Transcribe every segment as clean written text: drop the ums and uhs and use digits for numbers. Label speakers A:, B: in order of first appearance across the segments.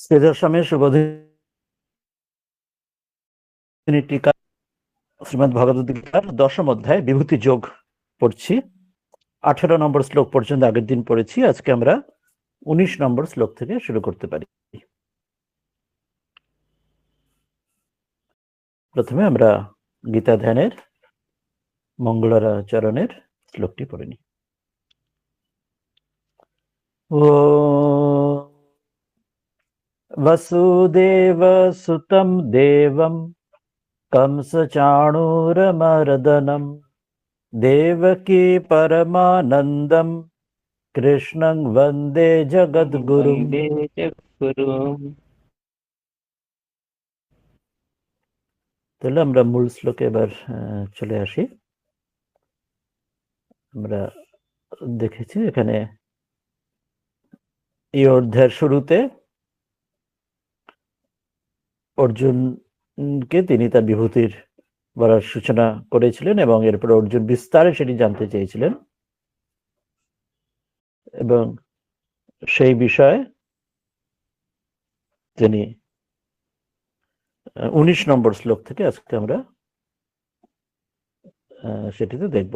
A: শ্রীধর স্বামীর সুবোধিনী টিকা শ্রীমদ ভগবদ গীতার 10ম অধ্যায় বিভূতি যোগ পড়ছি। 18 নম্বর শ্লোক পর্যন্ত আগের দিন পড়েছি। আজকে আমরা 19 নম্বর শ্লোক থেকে শুরু করতে পারি। প্রথমে আমরা গীতা ধ্যানের মঙ্গলাচরণের শ্লোকটি পড়ে নিই। ও বসুদেব সুতম দেবম कंसचाणूरमर्दनम् देवकी परमानन्दम् कृष्णं वन्दे जगद्गुरुम्। তাহলে আমরা মূল শ্লোকে এবার চলে আসি। আমরা দেখেছি এখানে এই অধ্যায়ের শুরুতে অর্জুনকে তিনি তার বিভূতির বলার সূচনা করেছিলেন এবং এরপর অর্জুন বিস্তারে সেটি জানতে চেয়েছিলেন এবং সেই বিষয়ে তিনি 19 নম্বর শ্লোক থেকে আজকে আমরা সেটিতে দেখব।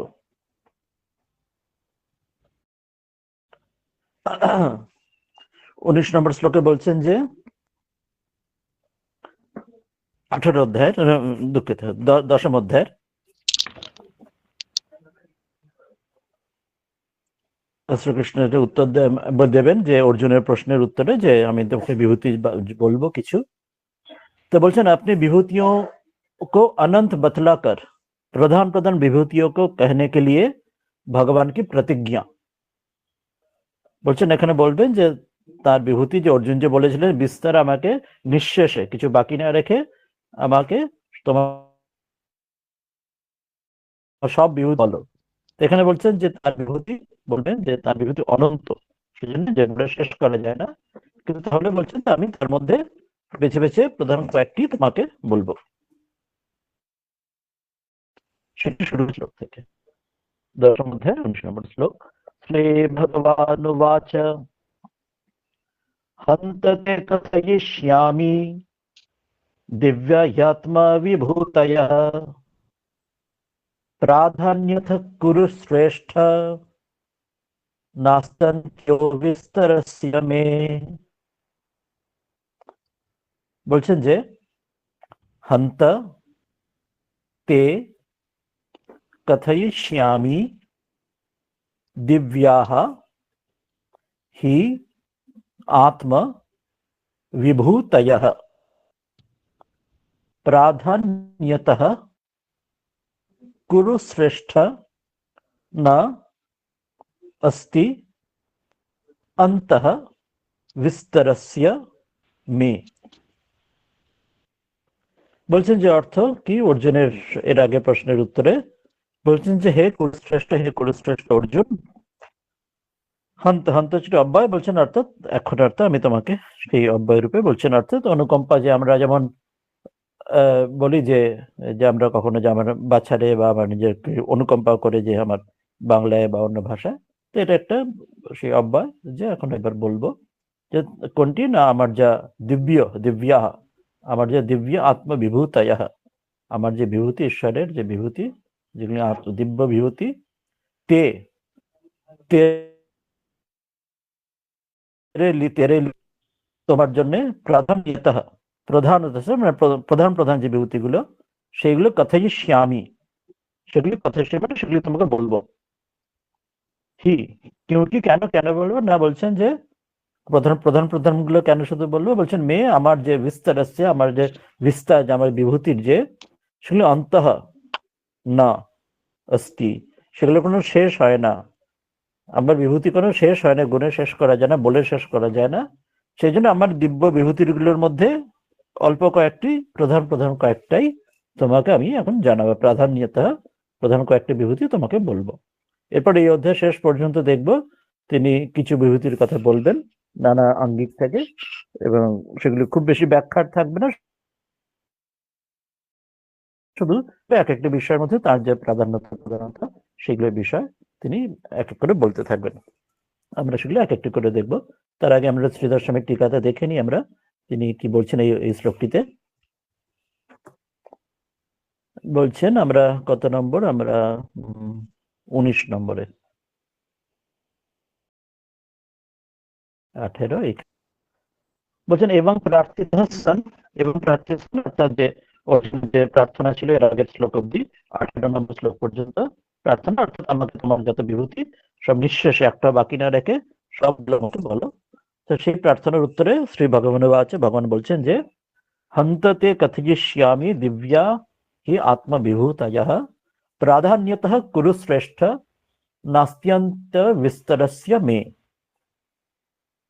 A: 19 নম্বর শ্লোকে বলছেন যে 18 অধ্যায়ের দুঃখিত 10ম অধ্যায়ের শ্রীকৃষ্ণ উত্তর দেবেন যে অর্জুনের প্রশ্নের উত্তরে যে আমি তোকে বিভূতি বলবো কিছু। तो बोलছেন अपनी विभूतियों को अनंत बतलाकर प्रधान प्रधान विभूतियों को कहने के लिए भगवान की प्रतिज्ञा। বলছেন এখানে বলবেন যে তার বিভূতি যে অর্জুন যে বলেছিলেন বিস্তার আমাকে নিঃশেষে কিছু বাকি না রেখে আমাকে তোমার সব বিভূতি বলো। এখানে বলছেন যে তার বিভূতি বলবেন যে তার বিভূতি অনন্ত, সেজন্য যেগুলো শেষ করা যায় না, কিন্তু তাহলে বলছেন আমি তার মধ্যে বেছে বেছে প্রধান কয়েকটি তোমাকে বলবো। সেটি শুরু শ্লোক থেকে 10ম অধ্যায় 19 নম্বর শ্লোক। শ্রী ভগবানুবাচ হন্ততে কথয়িষ্যামি দিব্যাত্মা বিভূতয়ঃ প্রাধান্যথ কুরু শ্রেষ্ঠ নাস্তন্ত্য বিস্তরস্য মে। বলছেন যে হন্ত তে কথয়িষ্যামি দিব্যাঃ হি आत्मा विभूतयः प्राधान्यतः कुरु श्रेष्ठ न अस्ति अन्तः विस्तरस्य मे। বলছেন যে অর্থ কি অর্জুনের এর আগে প্রশ্নের উত্তরে বলছেন যে হে কুরুশ্রেষ্ঠ অর্জুন, হন্ত হন্ত ছিল অব্যয়, বলছেন অর্থাৎ এখন অর্থ আমি তোমাকে সেই অব্যয় রূপে বলছেন অর্থাৎ অনুকম্পা, যে আমরা যেমন বলি যে আমরা কখনো যে আমার বাচ্চারে বা আমার নিজের অনুকম্পা করে যে আমার বাংলায় বা অন্য ভাষায়, তো এটা একটা সেই অব্যয় যে এখন একবার বলবো যে কোনটি না আমার যা দিব্যা আমার যে দিব্য আত্মবিভূতয়, আমার যে বিভূতি ঈশ্বরের যে বিভূতি যেগুলি দিব্য বিভূতি তে তোমার জন্য প্রধান প্রধান যে বিভূতিগুলো সেইগুলো কথয়িষ্যামি, সেগুলি সেগুলি তোমাকে বলবো। হি কি কেন বলবো না, বলছেন যে প্রধান গুলো কেন শুধু বলবো, বলছেন মেয়ে আমার যে বিস্তার আছে, আমার যে বিস্তার যে আমার বিভূতির যে সেগুলো অন্তঃ না অস্তি, সেগুলো কোনো শেষ হয় না। আমার বিভূতি কোনো শেষ হয় না, গুণে শেষ করা যায় না, বলে শেষ করা যায় না। সেই জন্য আমার দিব্য বিভূতিগুলোর মধ্যে অল্প কয়েকটি প্রধান কয়েকটাই তোমাকে আমি এখন জানাবো। প্রাধান্যতা প্রধান কয়েকটি বিভূতি তোমাকে বলবো। এরপর এই অধ্যায় শেষ পর্যন্ত দেখব তিনি কিছু বিভূতির কথা বলবেন নানা আঙ্গিক থেকে, এবং সেগুলি খুব বেশি ব্যাখ্যার থাকবে না, শুধু এক একটি বিষয়ের মধ্যে তার যে প্রাধান্যতা সেগুলোর বিষয় তিনি এক এক করে বলতে থাকবেন। আমরা সেগুলো এক একটি করে দেখব। তার আগে আমরা শ্রীধর স্বামীর টিকাতে দেখে নিই আমরা তিনি কি বলছেন এই শ্লোকটিতে? বলছেন আমরা কত নম্বর, আমরা 19 নম্বরে, 18 বলছেন এবং প্রার্থিত সন, এবং প্রার্থিত সন অর্থাৎ যে প্রার্থনা ছিল এর আগের শ্লোক অব্দি 18 নম্বর শ্লোক পর্যন্ত প্রার্থনা, অর্থাৎ আমাকে তোমার যত বিভূতি সব নিঃশেষে একটা বাকি না রেখে সবগুলো আমাকে বলো। তো সেই প্রার্থনার উত্তরে শ্রী ভগবান আছে, ভগবান বলছেন যে হন্ততে কথয়িষ্যামি দিব্যা হি আত্মবিভূতয়ঃ প্রাধান্যতঃ কুরু শ্রেষ্ঠ নাস্ত্যন্ত বিস্তরস্য মে।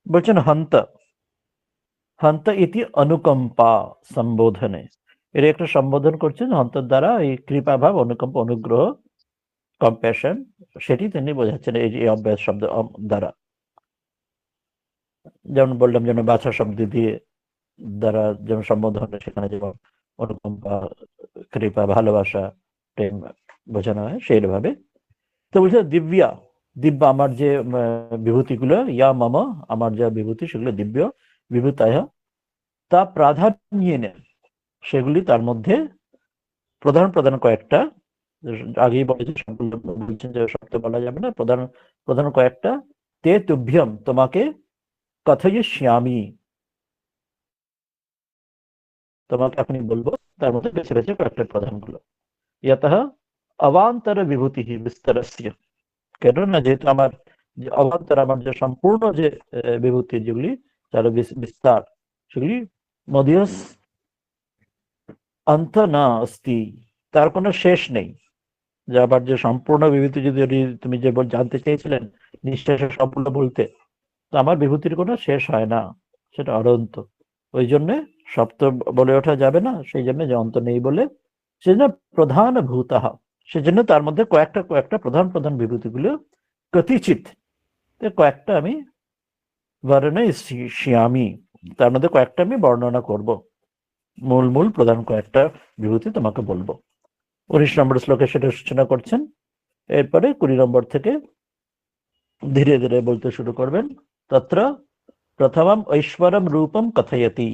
A: বলছেন হন্ত ইতি অনুকম্পা সম্বোধনে, এর একটা সম্বোধন করছেন হন্তর দ্বারা, এই কৃপা ভাব, অনুকম্প, অনুগ্রহ, কম্প্যাশন, সেটি তিনি বোঝাচ্ছেন এই অভ্যাস শব্দ দ্বারা। যেমন বললাম যেন বাছা শব্দ দিয়ে দ্বারা যেমন সম্বোধন, সেখানে যেমন অনুকম্পা, কৃপা, ভালোবাসা, প্রেম বোঝানো হয় সেইভাবে। তো বলছে দিব্যা, দিব্য আমার যে বিভূতিগুলো, ইয়া মম আমার যা বিভূতি সেগুলো দিব্য বিভূতায়, তা প্রাধান্য নেন, সেগুলি তার মধ্যে প্রধান প্রধান কয়েকটা, আগেই বলেছি সবগুলো বলছেন যে সব তো বলা যাবে না, প্রধান প্রধান কয়েকটা, তে তুভ্যম তোমাকে, কথয়িষ্যামি তোমাকে আপনি বলবো, তার মধ্যে বেছে বেছে কয়েকটা প্রধানগুলো। ইয়তঃ অবান্তর বিভূতি বিস্তারস্য, কেননা যেহেতু আমার যে অবান্তর, আমার যে সম্পূর্ণ যে বিভূতি যেগুলি তার বিস্তার, সেগুলি মদিয়স অন্ত না অস্তি, তার কোনো শেষ নেই। যে আবার যে সম্পূর্ণ বিভূতি যদি তুমি যে জানতে চেয়েছিলেন নিঃশেষে সবগুলো বলতে, তো আমার বিভূতির কোনো শেষ হয় না, সেটা অনন্ত। ওই জন্যে সব তো বলে ওঠা যাবে না, সেই জন্য যে অন্ত নেই বলে, সেজন্য প্রধান ভূতাহ, সেজন্য তার মধ্যে কয়েকটা কয়েকটা প্রধান প্রধান বিভূতিগুলো কথিচিত, কয়েকটা আমি বর্ণনা শিয়ামি, তার মধ্যে কয়েকটা আমি বর্ণনা করব, মূল মূল প্রধান কয়েকটা বিভূতি তোমাকে বলবো। 19 নম্বর শ্লোকে সেটা সূচনা করছেন। এরপরে 20 নম্বর থেকে ধীরে ধীরে বলতে শুরু করবেন। তত্র প্রথমম ঐশ্বরম রূপম কথয়তি,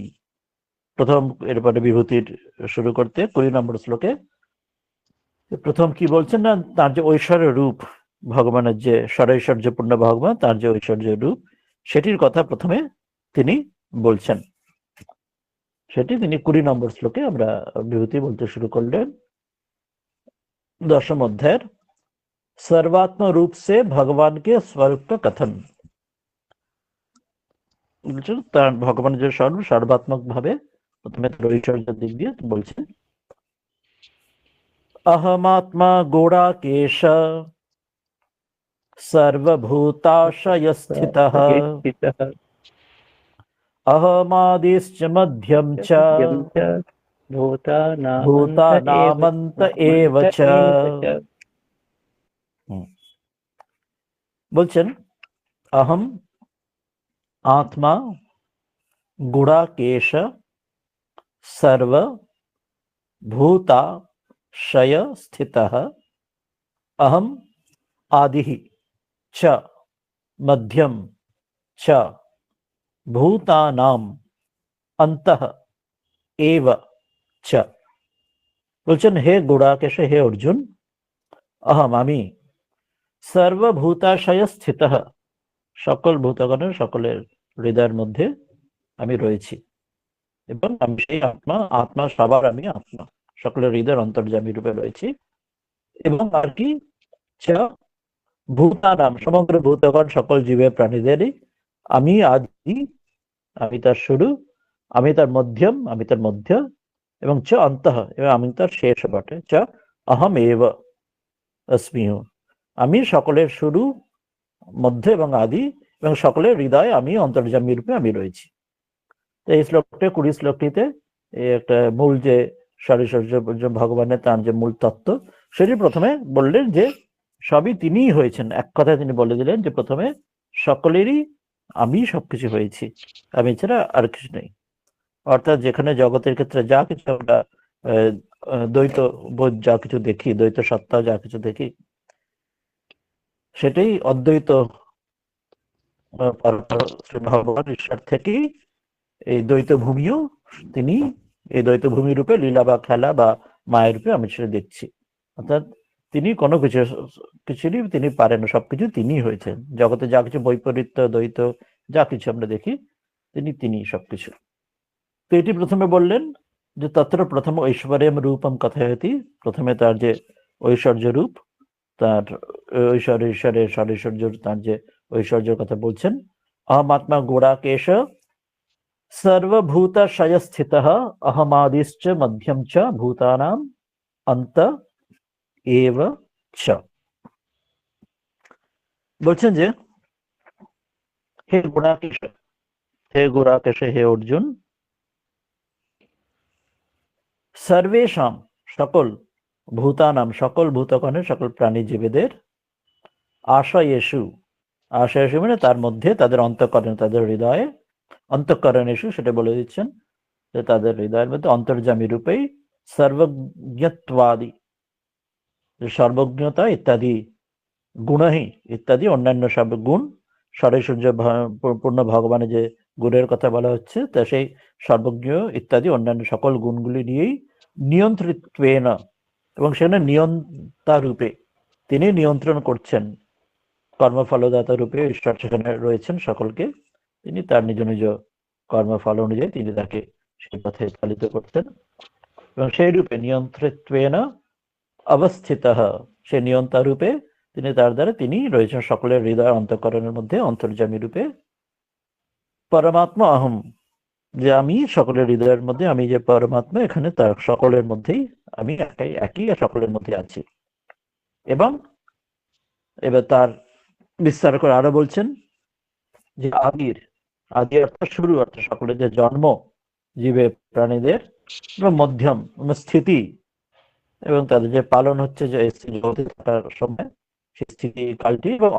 A: প্রথম এরপরে বিভূতির শুরু করতে 20 নম্বর শ্লোকে প্রথম কি বলছেন না, তার যে ঐশ্বর্য রূপ, ভগবানের যে ষড়ৈশ্বর্যপূর্ণ ভগবান, তার যে ঐশ্বর্য রূপ, সেটির কথা প্রথমে তিনি বলছেন। সেটি তিনি 20 নম্বর শ্লোকে আমরা বিভূতি বলতে শুরু করলেন। 10ম অধ্যায়ের सर्वात्म रूप से भगवान के स्वरूप का कथन, তার ভগবানের যে স্বরূপ সর্বাত্মক ভাবে প্রথমে তার ঐশ্বর্যের দিক দিয়ে বলছেন। अहमात्मा गौड़ाकेश सर्वभूताशय स्थितः अहमादिश्च मध्यम च भूतानामन्त एव च। বলছেন अहम आत्मा गुणाकेश सर्वभूताशय स्थितः अहम आदिः च मध्यम च ভূতানাম অন্তঃ এব চ। বলছেন হে গুড়াকেশ, হে অর্জুন, অহম আমি, সর্বভূতাশয় স্থিতঃ সকল ভূতগণের সকলের হৃদয়ের মধ্যে আমি রয়েছি, এবং আমি সেই আত্মা, আত্মা সবার আমি আত্মা, সকলের হৃদয়ের অন্তর্যামী রূপে রয়েছি। এবং আর কি, চ ভূতানাম সমগ্র ভূতগণ সকল জীবের প্রাণীদেরই আমি আদি, আমি তার শুরু, আমি তার মধ্যম, আমি তার মধ্য, এবং চ অন্তঃ এবং আমি তার শেষ বটে। চ অহম এব অস্মি, আমি সকলের শুরু, মধ্য এবং আদি, এবং সকলের হৃদয় আমি অন্তর্যামী রূপে আমি রয়েছি। তো এই শ্লোকটা 20 শ্লোকটিতে এই একটা মূল যে ষড়ৈশ্বর্য ভগবানের তার যে মূল তত্ত্ব, সেটি প্রথমে বললেন যে সবই তিনিই হয়েছেন। এক কথায় তিনি বলে দিলেন যে প্রথমে সকলেরই আমি সবকিছু হয়েছি, আমি ছাড়া আর কিছু নেই। অর্থাৎ যেখানে জগতের ক্ষেত্রে যা কিছু আমরা দ্বৈত বোধ যা কিছু দেখি, দ্বৈত সত্তা যা কিছু দেখি, সেটাই অদ্বৈত ভগবান ঈশ্বর থেকেই এই দ্বৈত ভূমিও তিনি এই দ্বৈত ভূমি রূপে লীলা বা খেলা বা মায়ের রূপে আমি সেটা দেখছি। অর্থাৎ তিনি কোনো কিছুরই তিনি পারেন না, সবকিছু তিনি হয়েছেন। জগতে যা কিছু বৈপরীত্য দ্বৈত যা কিছু আমরা দেখি তিনি সবকিছু। তো এটি প্রথমে বললেন যে তত্র প্রথম ঐশ্বর্যম রূপম কথায়তি, প্রথমে তার যে ঐশ্বর্য রূপ, তার ঈশ্বরের সরৈশ্বর্য, তার যে ঐশ্বর্যের কথা বলছেন। অহমাত্মা গোড়াকেশ সর্বভূতশয়স্থিতঃ অহমাদিশ্চ মধ্যম চ ভূতানাম অন্ত এব চ। বলছেন যে হে গোড়াকেশ, হে অর্জুন, সর্বেশাম সকল, ভূতানাম সকল ভূতগণের, সকল প্রাণীজীবীদের, আশয়েষু মানে তার মধ্যে, তাদের অন্তঃকরণে, তাদের হৃদয়ে, অন্তঃকরণেষু সেটা বলে দিচ্ছেন যে তাদের হৃদয়ের মধ্যে অন্তর্যামী রূপেই সর্বজ্ঞত্বাদি, সর্বজ্ঞতা ইত্যাদি, গুণহি ইত্যাদি অন্যান্য সব গুণ, সরৈশ্বর্য পূর্ণ ভগবানের যে গুণের কথা বলা হচ্ছে, তা সেই সর্বজ্ঞ ইত্যাদি অন্যান্য সকল গুণগুলি নিয়েই নিয়ন্ত্রিত্বেন, এবং সেখানে নিয়ন্তা রূপে তিনি নিয়ন্ত্রণ করছেন, কর্মফলদাতা রূপে ঈশ্বর সেখানে রয়েছেন সকলকে, তিনি তার নিজ নিজ কর্মফল অনুযায়ী তিনি তাকে সেই পথে চালিত করছেন, এবং সেই রূপে নিয়ন্ত্রিত্বেন অবস্থিত, সে নিয়ন্তা রূপে তিনি, তার দ্বারা তিনি রয়েছেন সকলের হৃদয় অন্তঃকরণের মধ্যে অন্তর্যামী রূপে। পরমাত্মা অহম, যে আমি সকলের হৃদয়ের মধ্যে, আমি যে পরমাত্মা, এখানে তার সকলের মধ্যেই আমি একই সকলের মধ্যে আছি। এবং এবার তার বিস্তার করে আরো বলছেন যে আদি অর্থাৎ শুরু, অর্থাৎ সকলের যে জন্ম জীবে প্রাণীদের, এবং মধ্যম স্থিতি, এবং তাদের যে পালন হচ্ছে যে জগতে থাকার সময় সেই স্থিতি কালটি, এবং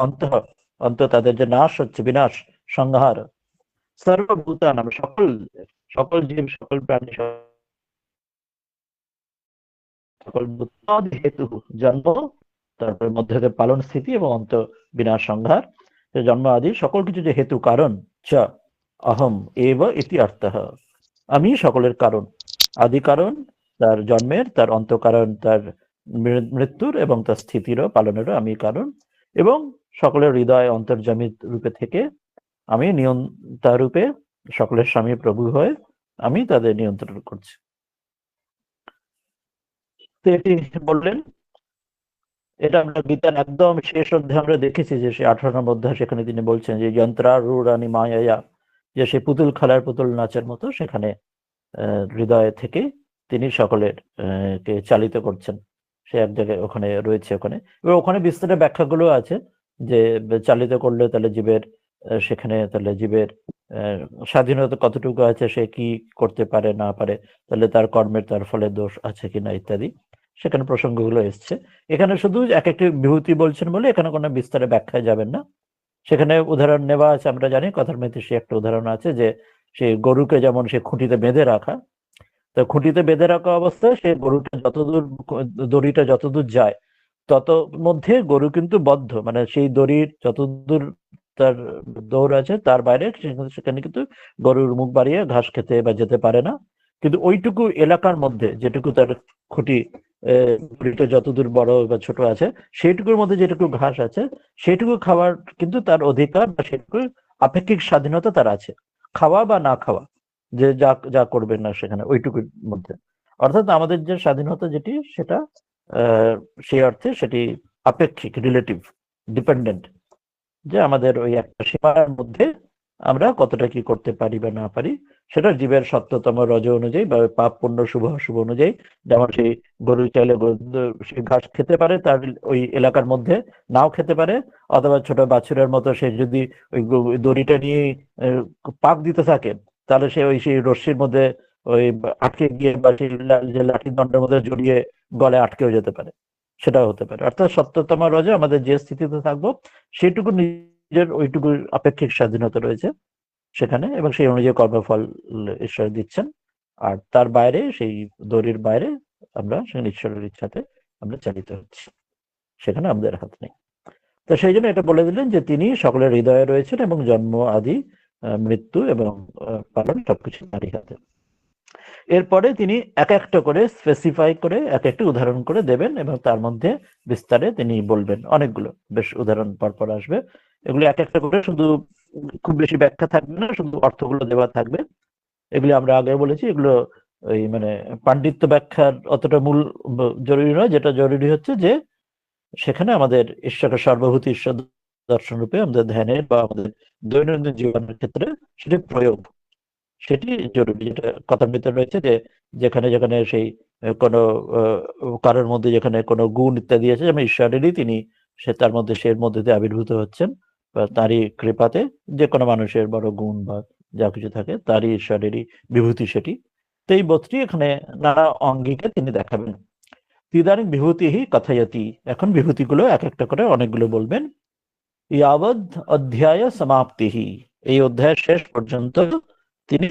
A: অন্ত তাদের যে নাশ হচ্ছে, বিনাশ, সংহার, সর্বভূতানাম সকল জীব, সকল প্রাণী, সকল হেতু, জন্ম, তারপরে মধ্যে পালন, স্থিতি এবং অন্ত, বিনাশ, সংহার, জন্ম আদি সকল কিছু যে হেতু, কারণ, চ অহম এব ইতি অর্থঃ, আমি সকলের কারণ, আদি কারণ, তার জন্মের, তার অন্তকারণ, তার মৃত্যুর এবং তার স্থিতিরও পালনেরও আমি কারণ, এবং সকলের হৃদয় অন্তর্যামী রূপে থেকে আমি নিয়ন্তা রূপে সকলের স্বামী প্রভু হয়ে আমি তাদের নিয়ন্ত্রণ করছি। তো এটি বললেন, এটা আমরা গীতার একদম শেষ অধ্যায়ে আমরা দেখেছি যে সে 18 নম্বর অধ্যায়, সেখানে তিনি বলছেন যে যন্ত্রারূঢ়ানি মায়ায়া, যে সে পুতুল খেলার, পুতুল নাচের মতো সেখানে হৃদয় থেকে তিনি সকলের কে চালিত করছেন। সে এক জায়গায় ওখানে রয়েছে, এবার ওখানে বিস্তারিত ব্যাখ্যাগুলো আছে যে চালিত করলে তাহলে জীবের সেখানে তাহলে জীবের স্বাধীনতা কতটুকু আছে, সে কি করতে পারে না পারে, তাহলে তার কর্মের, তার ফলে দোষ আছে কিনা ইত্যাদি সেখানে প্রসঙ্গগুলো এসছে। এখানে শুধু এক একটি বিভূতি বলছেন বলে এখানে কোনো বিস্তারে ব্যাখ্যায় যাবেন না। সেখানে উদাহরণ নেওয়া আছে, আমরা জানি কথার মধ্যে সে একটা উদাহরণ আছে যে সে গরুকে যেমন সে খুঁটিতে বেঁধে রাখা, তো খুঁটিতে বেঁধে রাখা অবস্থায় সে গরুটা যতদূর, দড়িটা যতদূর যায় তত মধ্যে গরু কিন্তু বদ্ধ, মানে সেই দড়ির যতদূর তার দৌড় আছে তার বাইরে সেখানে কিন্তু গরুর মুখ বাড়িয়ে ঘাস খেতে বা যেতে পারে না। কিন্তু ওইটুকু এলাকার মধ্যে যেটুকু তার খুঁটি যতদূর বড় বা ছোট আছে, সেইটুকুর মধ্যে যেটুকু ঘাস আছে সেইটুকু খাওয়ার কিন্তু তার অধিকার, বা সেটুকু আপেক্ষিক স্বাধীনতা তার আছে, খাওয়া বা না খাওয়া, যে যা যা করবেন না সেখানে ওইটুকুর মধ্যে। অর্থাৎ আমাদের যে স্বাধীনতা যেটি, সেটা সেই অর্থে সেটি আপেক্ষিক, রিলেটিভ, ডিপেন্ডেন্ট, যে আমাদের ওই একটা সীমার মধ্যে আমরা কতটা কি করতে পারি বা না পারি, সেটা জীবের সত্যতম রজ অনুযায়ী বা পাপ পুণ্য শুভ অশুভ অনুযায়ী, যেমন সেই গরু চাইলে সে ঘাস খেতে পারে তার ওই এলাকার মধ্যে, নাও খেতে পারে, অথবা ছোট বাছুরের মতো সে যদি ওই দড়িটা নিয়ে পাক দিতে থাকে, তাহলে সে ওই সেই রশ্মির মধ্যে ওই আটকে গিয়ে, বা সেই যে লাঠি দণ্ডের মধ্যে জড়িয়ে গলায় আটকেও যেতে পারে, সেটাও হতে পারে। অর্থাৎ সত্যতম রজে আমাদের যে স্থিতিতে থাকবো সেটুকু নিজের ওইটুকু আপেক্ষিক স্বাধীনতা রয়েছে সেখানে, এবং সেই অনুযায়ী কর্মফল ঈশ্বর দিচ্ছেন। আর তার বাইরে, সেই দড়ির বাইরে আমরা সেখানে ঈশ্বরের ইচ্ছাতে আমরা চালিত হচ্ছি, সেখানে আমাদের হাত নেই। তো সেই জন্য এটা বলে দিলেন যে তিনি সকলের হৃদয়ে রয়েছেন এবং জন্ম আদি মৃত্যু এবং পালন সবকিছু তারই হাতে। এরপরে তিনি এক একটা করে স্পেসিফাই করে এক একটা উদাহরণ করে দেবেন এবং তার মধ্যে বিস্তারে তিনি বলবেন। অনেকগুলো বেশ উদাহরণ পরপর আসবে। এগুলো এক একটা করে শুধু খুব বেশি ব্যাখ্যা থাকবে না, শুধু অর্থগুলো দেওয়া থাকবে। এগুলি আমরা আগে বলেছি, এগুলো ওই মানে পাণ্ডিত্য ব্যাখ্যার অতটা মূল জরুরি নয়। যেটা জরুরি হচ্ছে যে সেখানে আমাদের ঈশ্বরের সর্বভূত ঈশ্বর দর্শন রূপে আমাদের ধ্যানের বা আমাদের দৈনন্দিন জীবনের ক্ষেত্রে সেটি প্রয়োগ, সেটি জরুরি। যেটা কথার ভিতরে রয়েছে যে যেখানে যেখানে সেই কোনো কারোর মধ্যে যেখানে কোনো গুণ ইত্যাদি আছে, যেমন ঈশ্বরেরই তিনি সে তার মধ্যে সে মধ্যে দিয়ে আবির্ভূত হচ্ছেন, বা তারই কৃপাতে যে কোনো মানুষের বড় গুণ বা যা কিছু থাকে তারই ঈশ্বরেরই বিভূতি সেটি। তো এই বোধটি এখানে নানা অঙ্গিকে তিনি দেখাবেন। ইদানিং বিভূতিহি কথায়তি, এখন বিভূতিগুলো এক একটা করে অনেকগুলো বলবেন। ইয়াবদ অধ্যায় সমাপ্তিহি, এই অধ্যায়ের শেষ পর্যন্ত তিনি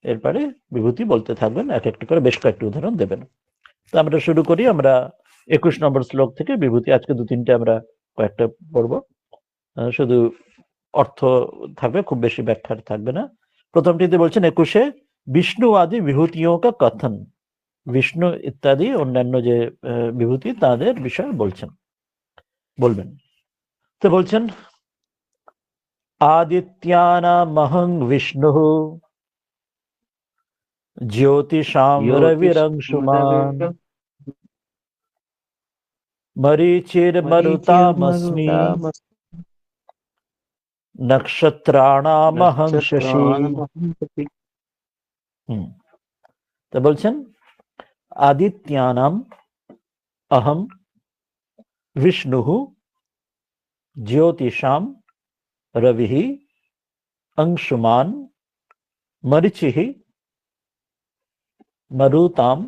A: এরপরে বিভূতি বলতে থাকবেন, এক একটা করে বেশ কয়েকটি উদাহরণ দেবেন। তো আমরা শুরু করি। আমরা 21 নম্বর শ্লোক থেকে বিভূতি আজকে 2-3টে আমরা কয়েকটা পড়বো, শুধু অর্থ থাকবে, খুব বেশি ব্যাখ্যা থাকবে না। প্রথমটিতে বলছেন 21-এ বিষ্ণু আদি বিভূতিও কা কথন, বিষ্ণু ইত্যাদি অন্যান্য যে বিভূতি তাদের বিষয়ে বলবেন। তো বলছেন আদিত্যানামহং বিষ্ণুঃ জ্যোতিষাং রবিরংশুমান মরীচির্মরুতামস্মি নক্ষত্রাণামহং শশী। তো বলছেন আদিত্যানাম অহম বিষ্ণুঃ জ্যোতিষাম রবিঃ अंशुमान मरीचिः मरुताम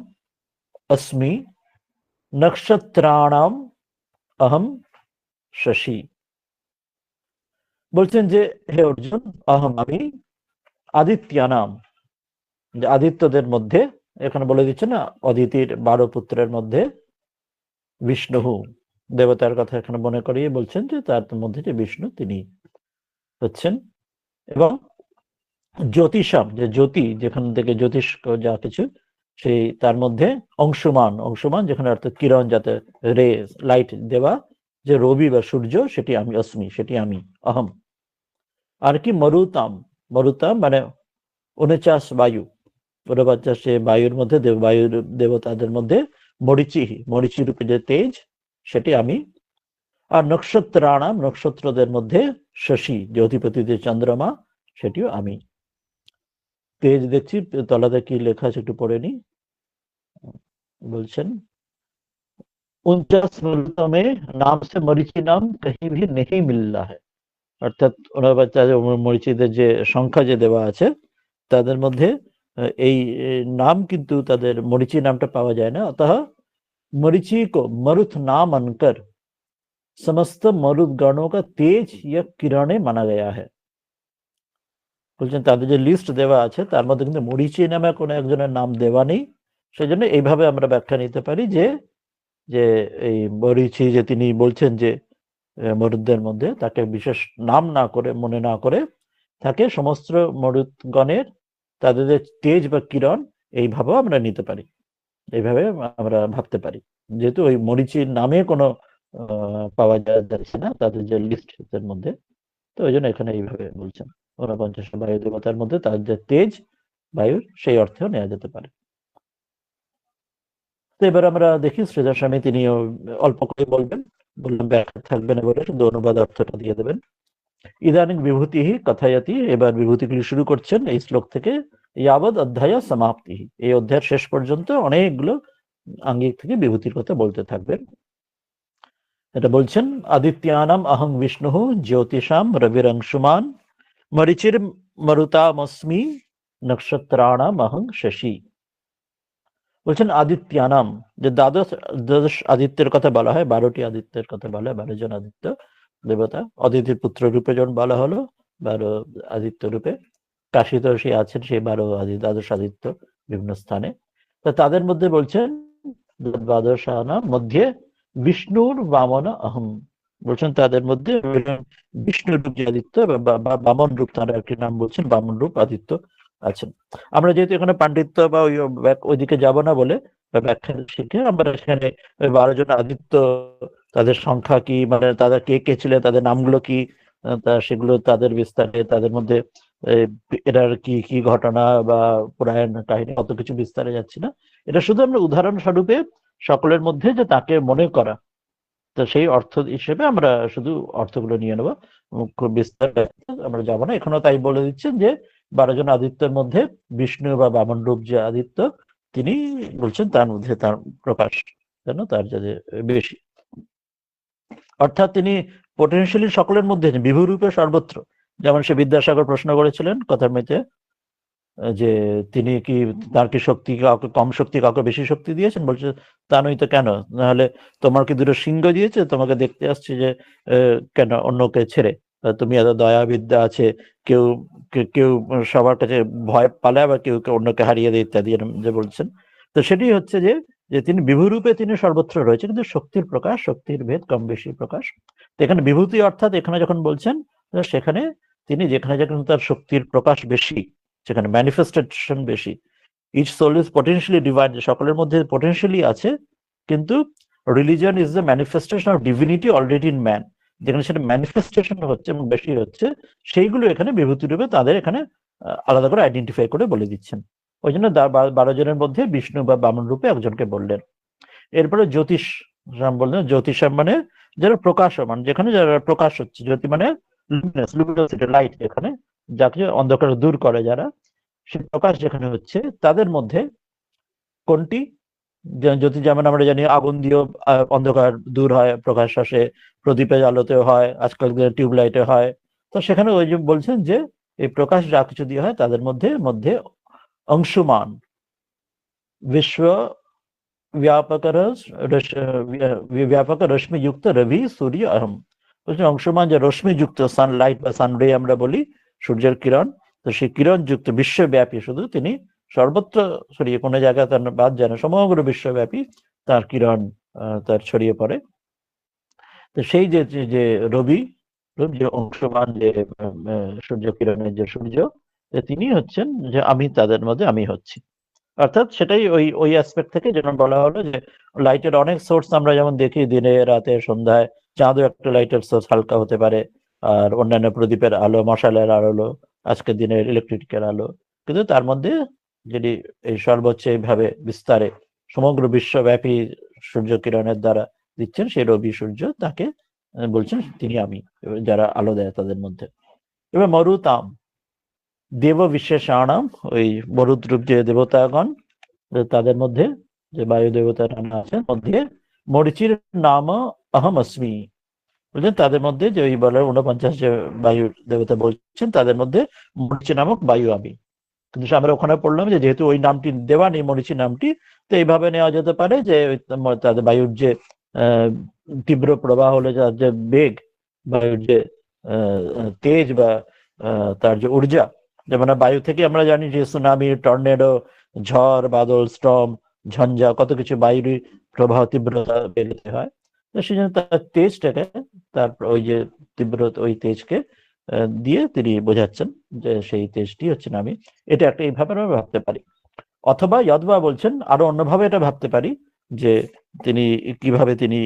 A: अस्मि नक्षत्राणाम अहम शशि। বলছেন যে হে অর্জুন, অহম আমি, আদিত্যানাম যে আদিত্যদের মধ্যে, এখানে বলে দিচ্ছে না অদিতির 12 পুত্রের মধ্যে বিষ্ণু দেবতার কথা এখানে মনে করিয়ে বলছেন যে তার মধ্যে যে বিষ্ণু তিনি হচ্ছেন, এবং জ্যোতিষাম যে জ্যোতি যেখান থেকে জ্যোতিষ যা কিছু সেই তার মধ্যে অংশমান যেখানে অর্থাৎ কিরণ, যাতে রে লাইট দেওয়া, যে রবি বা সূর্য সেটি আমি, অস্মি সেটি আমি, অহম। আর কি মরুতাম মানে 49 বায়ু, 49 সে বায়ুর মধ্যে বায়ুর দেবতাদের মধ্যে মরিচি রূপে যে তেজ সেটি আমি। আর নক্ষত্রাণাম নক্ষত্রদের মধ্যে শশী যে অধিপতি যে চন্দ্রমা সেটিও আমি। তেজ দেখছি তলাতে কি লেখা আছে একটু পড়ে নি। বলছেন 49 मरुतों में नाम से मरीचि नाम कहीं भी नहीं मिल रहा है, অর্থাৎ ওনার মরিচিদের যে সংখ্যা যে দেওয়া আছে তাদের মধ্যে এই নাম কিন্তু তাদের মরিচি নামটা পাওয়া যায় না। অতः मरीचि को मरुत नाम मानकर समस्त मरुत गणों का तेज या किरणे माना गया है। বলছেন তাদের যে লিস্ট দেওয়া আছে তার মধ্যে কিন্তু মরিচি নামে কোনো একজনের নাম দেওয়া নেই। সেজন্য এইভাবে আমরা ব্যাখ্যা নিতে পারি যে যে এই মরিচি যে তিনি বলছেন যে মরুদদের মধ্যে তাকে বিশেষ নাম না করে, মনে না করে, তাকে সমস্ত মরুদগণের তাদের যে তেজ বা কিরণ এইভাবেও আমরা নিতে পারি, এইভাবে আমরা ভাবতে পারি, যেহেতু ওই মরিচির নামে কোনো পাওয়া যাচ্ছে না তাদের যে লিস্টের মধ্যে। তো ওই জন্য এখানে এইভাবে বলছেন 49 বায়ু দেবতার মধ্যে তার যে তেজ বায়ুর সেই অর্থেও নেওয়া যেতে পারে। তো এবার আমরা দেখি শ্রীধর স্বামী তিনিও অল্প করে বলবেন, বললাম ব্যাখ্যা থাকবে না বলে শুধু অনুবাদ অর্থটা দিয়ে দেবেন। ইদানিং বিভূতি কথায়াতি, এবার বিভূতিগুলি শুরু করছেন এই শ্লোক থেকে। ইয়াবদ অধ্যায় সমাপ্তি, এই অধ্যায়ের শেষ পর্যন্ত অনেকগুলো আঙ্গিক থেকে বিভূতির কথা বলতে থাকবেন। এটা বলছেন আদিত্যানাম অহং বিষ্ণু জ্যোতিষাম রবিরংশুমান মরিচির মরুতামস্মি নক্ষত্রাণাম অহং শশী। বলছেন আদিত্যানাম যে দ্বাদশ আদিত্যের কথা বলা হয়, 12টি আদিত্যের কথা বলা হয়, 12 জন আদিত্য দেবতা অদিতির পুত্র রূপে যখন বলা হলো 12 আদিত্য রূপে কাশিত সেই আছেন সেই 12 দ্বাদশ আদিত্য বিভিন্ন স্থানে। তো তাদের মধ্যে বলছেন দ্বাদশানাম মধ্যে বিষ্ণুর বামন অহম, বলছেন তাদের মধ্যে বিষ্ণু রূপ যে আদিত্য বা বামন রূপ, তারা একটি নাম বলছেন বামন রূপ আদিত্য আছেন। আমরা যেহেতু এখানে পাণ্ডিত্য বা ওইদিকে যাব না বলে ব্যাখ্যা শিখে আমরা সেখানে 12 জন আদিত্য, তাদের সংখ্যা কি, মানে তাদের কে কে ছিলেন, তাদের নামগুলো কি, সেগুলো তাদের বিস্তারে, তাদের মধ্যে এটার কি কি ঘটনা বা পুরাণ কাহিনী, অত কিছু বিস্তারে যাচ্ছি না। এটা শুধু আমরা উদাহরণ স্বরূপে সকলের মধ্যে যে তাকে মনে করা, তো সেই অর্থ হিসেবে আমরা শুধু অর্থগুলো নিয়ে নেবো, খুব বিস্তার আমরা যাবো না। এখনো তাই বলে দিচ্ছেন যে 12 জন আদিত্যের মধ্যে বিষ্ণু বা বামন রূপ যে আদিত্য, তিনি বলছেন তার মধ্যে তার প্রকাশ যেন তার যাতে বেশি, অর্থাৎ তিনি পোটেনশিয়ালি সকলের মধ্যে বিভূরূপে সর্বত্র। যেমন সে বিদ্যাসাগর প্রশ্ন করেছিলেন কথার মেতে যে তিনি কি, তার কি শক্তি কাউকে কম শক্তি কাউকে বেশি শক্তি দিয়েছেন, বলছে তা নয় তো কেন, নাহলে তোমার কি দুটো সিংহ দিয়েছে, তোমাকে দেখতে আসছে যে কেন অন্যকে ছেড়ে, তুমি এত দয়া বিদ্যা আছে, কেউ কেউ সবার কাছে ভয় পালে, আবার কেউ অন্যকে হারিয়ে দেয় ইত্যাদি যে বলছেন। তো সেটি হচ্ছে যে যে তিনি বিভূরূপে তিনি সর্বত্র রয়েছে, কিন্তু শক্তির প্রকাশ, শক্তির ভেদ কম বেশি প্রকাশ। তো এখানে বিভূতি অর্থাৎ এখানে যখন বলছেন সেখানে তিনি যেখানে যেখানে তার শক্তির প্রকাশ বেশি, সেখানে ম্যানিফেস্টেশন বেশি। Each soul is potentially divine, সকলের মধ্যে পটেনশিয়ালি আছে, কিন্তু religion is the manifestation of divinity already in man, যেখানে সেটা ম্যানিফেস্টেশন হচ্ছে এবং বেশি হচ্ছে, সেইগুলো এখানে বিভূতি রূপে তাদের এখানে আলাদা করে আইডেন্টিফাই করে বলে দিচ্ছেন। ওই জন্য 12 জনের মধ্যে বিষ্ণু বা বামন রূপে একজনকে বললেন। এরপরে জ্যোতিষ বললেন, জ্যোতিষাম মানে যারা প্রকাশমান, যেখানে যারা প্রকাশ হচ্ছে, জ্যোতি মানে লুমিনোসিটি, লাইট, যেখানে যাকে অন্ধকার দূর করে যারা, সে প্রকাশ যেখানে হচ্ছে, তাদের মধ্যে কোনটি, জ্যোতি যেমন আমরা জানি আগুন দিয়েও অন্ধকার দূর হয়, প্রকাশ আসে, প্রদীপের আলোতেও হয়, আজকাল টিউবলাইটে হয়। তো সেখানে ওই যে বলছেন যে এই প্রকাশ যা কিছু দিয়ে হয় তাদের মধ্যে মধ্যে অংশুমান বিশ্ব व्यापक व्यापक रश्मि युक्त रवि सूर्य अहम, বলছেন অংশমান যে রশ্মি যুক্ত, সানলাইট বা সানরে আমরা বলি, সূর্যের কিরণ, তো সেই কিরণ যুক্ত বিশ্বব্যাপী, শুধু তিনি সর্বত্র ছড়িয়ে, কোনো জায়গায় তার বাদ যায় না, সমগ্র বিশ্বব্যাপী তার কিরণ তার ছড়িয়ে পড়ে। তো সেই যে যে রবি যে অংশমান, যে সূর্য কিরণের যে সূর্য, তিনি হচ্ছেন যে আমি, তাদের মধ্যে আমি হচ্ছি। অর্থাৎ সেটাই ওই ওই অ্যাসপেক্ট থেকে যেমন বলা হলো যে লাইটের অনেক সোর্স আমরা যেমন দেখি, দিনে রাতে সন্ধ্যায়, চাঁদও একটা লাইটের সোর্স, হালকা হতে পারে, আর অন্যান্য প্রদীপের আলো, মশালের আলো, আজকের দিনের ইলেকট্রিকের আলো, কিন্তু তার মধ্যে যদি এই সর্বোচ্চ এইভাবে বিস্তারে সমগ্র বিশ্বব্যাপী সূর্য কিরণের দ্বারা দিচ্ছেন, সেই রবি সূর্য, তাকে বলছেন তিনি আমি, যারা আলো দেয় তাদের মধ্যে। এবার মরুতাম দেব বিশেষাণম, ওই মরুদ্রূপ যে দেবতাগণ, তাদের মধ্যে যে বায়ু দেবতারা আছেন মধ্যে, মরিচির নাম অহম অস্মি, বুঝলেন, তাদের মধ্যে যে ওই বলে 49 যে বায়ু দেবতা বলছেন, তাদের মধ্যে মরিচি নামক বায়ু আমি। কিন্তু আমরা ওখানে পড়লাম যে যেহেতু ওই নামটি দেওয়া নেই, মরিচি নামটি, তো এইভাবে নেওয়া যেতে পারে যে তাদের বায়ুর যে তীব্র প্রবাহ হলে যার যে বেগ, বায়ুর যে তেজ বা তার যে ঊর্জা, যেমন বায়ু থেকে আমরা জানি যে সুনামি, টর্নেডো, ঝড় বাদল, স্টর্ম, ঝঞ্ঝা, কত কিছু বায়ুরই প্রবাহ তীব্রতা বেরোতে হয়। তো সেই জন্য তার তেজটাকে, তার ওই যে তীব্রতা, ওই তেজকে দিয়ে তিনি বোঝাচ্ছেন যে সেই তেজটি হচ্ছে আমি। এটা একটা এইভাবে আমরা ভাবতে পারি, অথবা যদবা বলছেন আরো অন্যভাবে এটা ভাবতে পারি যে তিনি কিভাবে তিনি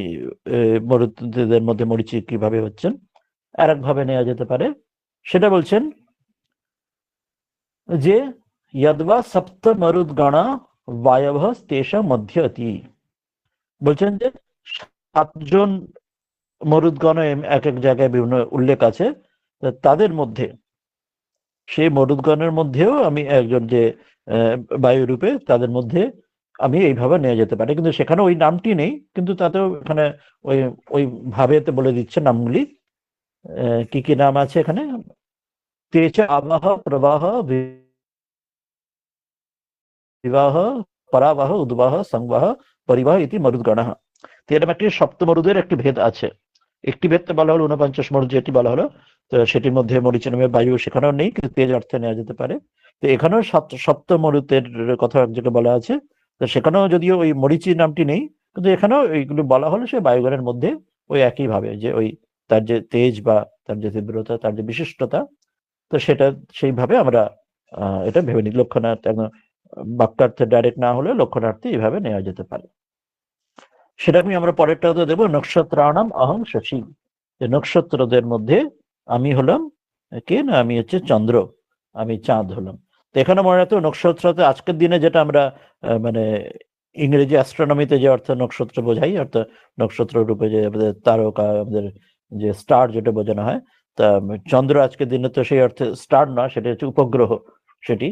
A: মরুদের মধ্যে মরিচি কিভাবে হচ্ছেন, আর একভাবে নেওয়া যেতে পারে। সেটা বলছেন যে যদবা সপ্ত মরুদ্গণা বায়ব তেষা মধ্যতি, বলছেন যে 7জন মরুদ্গণ এক এক জায়গায় বিভিন্ন উল্লেখ আছে, তাদের মধ্যে, সেই মরুদ্গণের মধ্যেও আমি একজন যে বায়ুরূপে, তাদের মধ্যে আমি এইভাবে নেওয়া যেতে পারে, কিন্তু সেখানে ওই নামটি নেই, কিন্তু তাতেও এখানে ওই ওই ভাবেতে বলে দিচ্ছে নামগুলি। কি কি নাম আছে এখানে, তেজ আবাহ প্রবাহ বিবাহ পরাবাহ উদ্বাহ সংবাহ পরিবাহ ইতি মরুদ্গণ। তো এরকম একটি সপ্তমরুদের একটি ভেদ আছে। একটি ভেদটা বলা হলো 49 মরুদ যেটি বলা হলো, তো সেটির মধ্যে মরিচি নামে বায়ু সেখানেও নেই, কিন্তু তেজ অর্থে নেওয়া যেতে পারে। তো এখানেও সপ্তমরুদের কথা এক জায়গায় বলা আছে, তো সেখানেও যদিও ওই মরিচি নামটি নেই, কিন্তু এখানেও এইগুলো বলা হলো সে বায়ুগণের মধ্যে ওই একই ভাবে, যে ওই তার যে তেজ বা তার যে তীব্রতা, তার যে বিশিষ্টতা, তো সেটা সেইভাবে আমরা এটা ভেবে নিই। লক্ষণার্থ বাক্যার্থে ডাইরেক্ট না হলে লক্ষণার্থে এইভাবে নেওয়া যেতে পারে। সেটা আমরা পরেরটাতে দেবো, নক্ষত্রাণাম অহং শশী, যে নক্ষত্রদের মধ্যে আমি হলাম কে না, আমি হচ্ছে চন্দ্র, আমি চাঁদ হলাম। তো এখানে মনে রাখতে নক্ষত্রতে আজকের দিনে যেটা আমরা মানে ইংরেজি অ্যাস্ট্রোনমিতে যে অর্থ নক্ষত্র বোঝাই, অর্থাৎ নক্ষত্র রূপে যে আমাদের তারকা, আমাদের যে স্টার যেটা বোঝানো হয়, তা চন্দ্র আজকের দিনে তো সেই অর্থে স্টার নয়, সেটা হচ্ছে উপগ্রহ সেটি।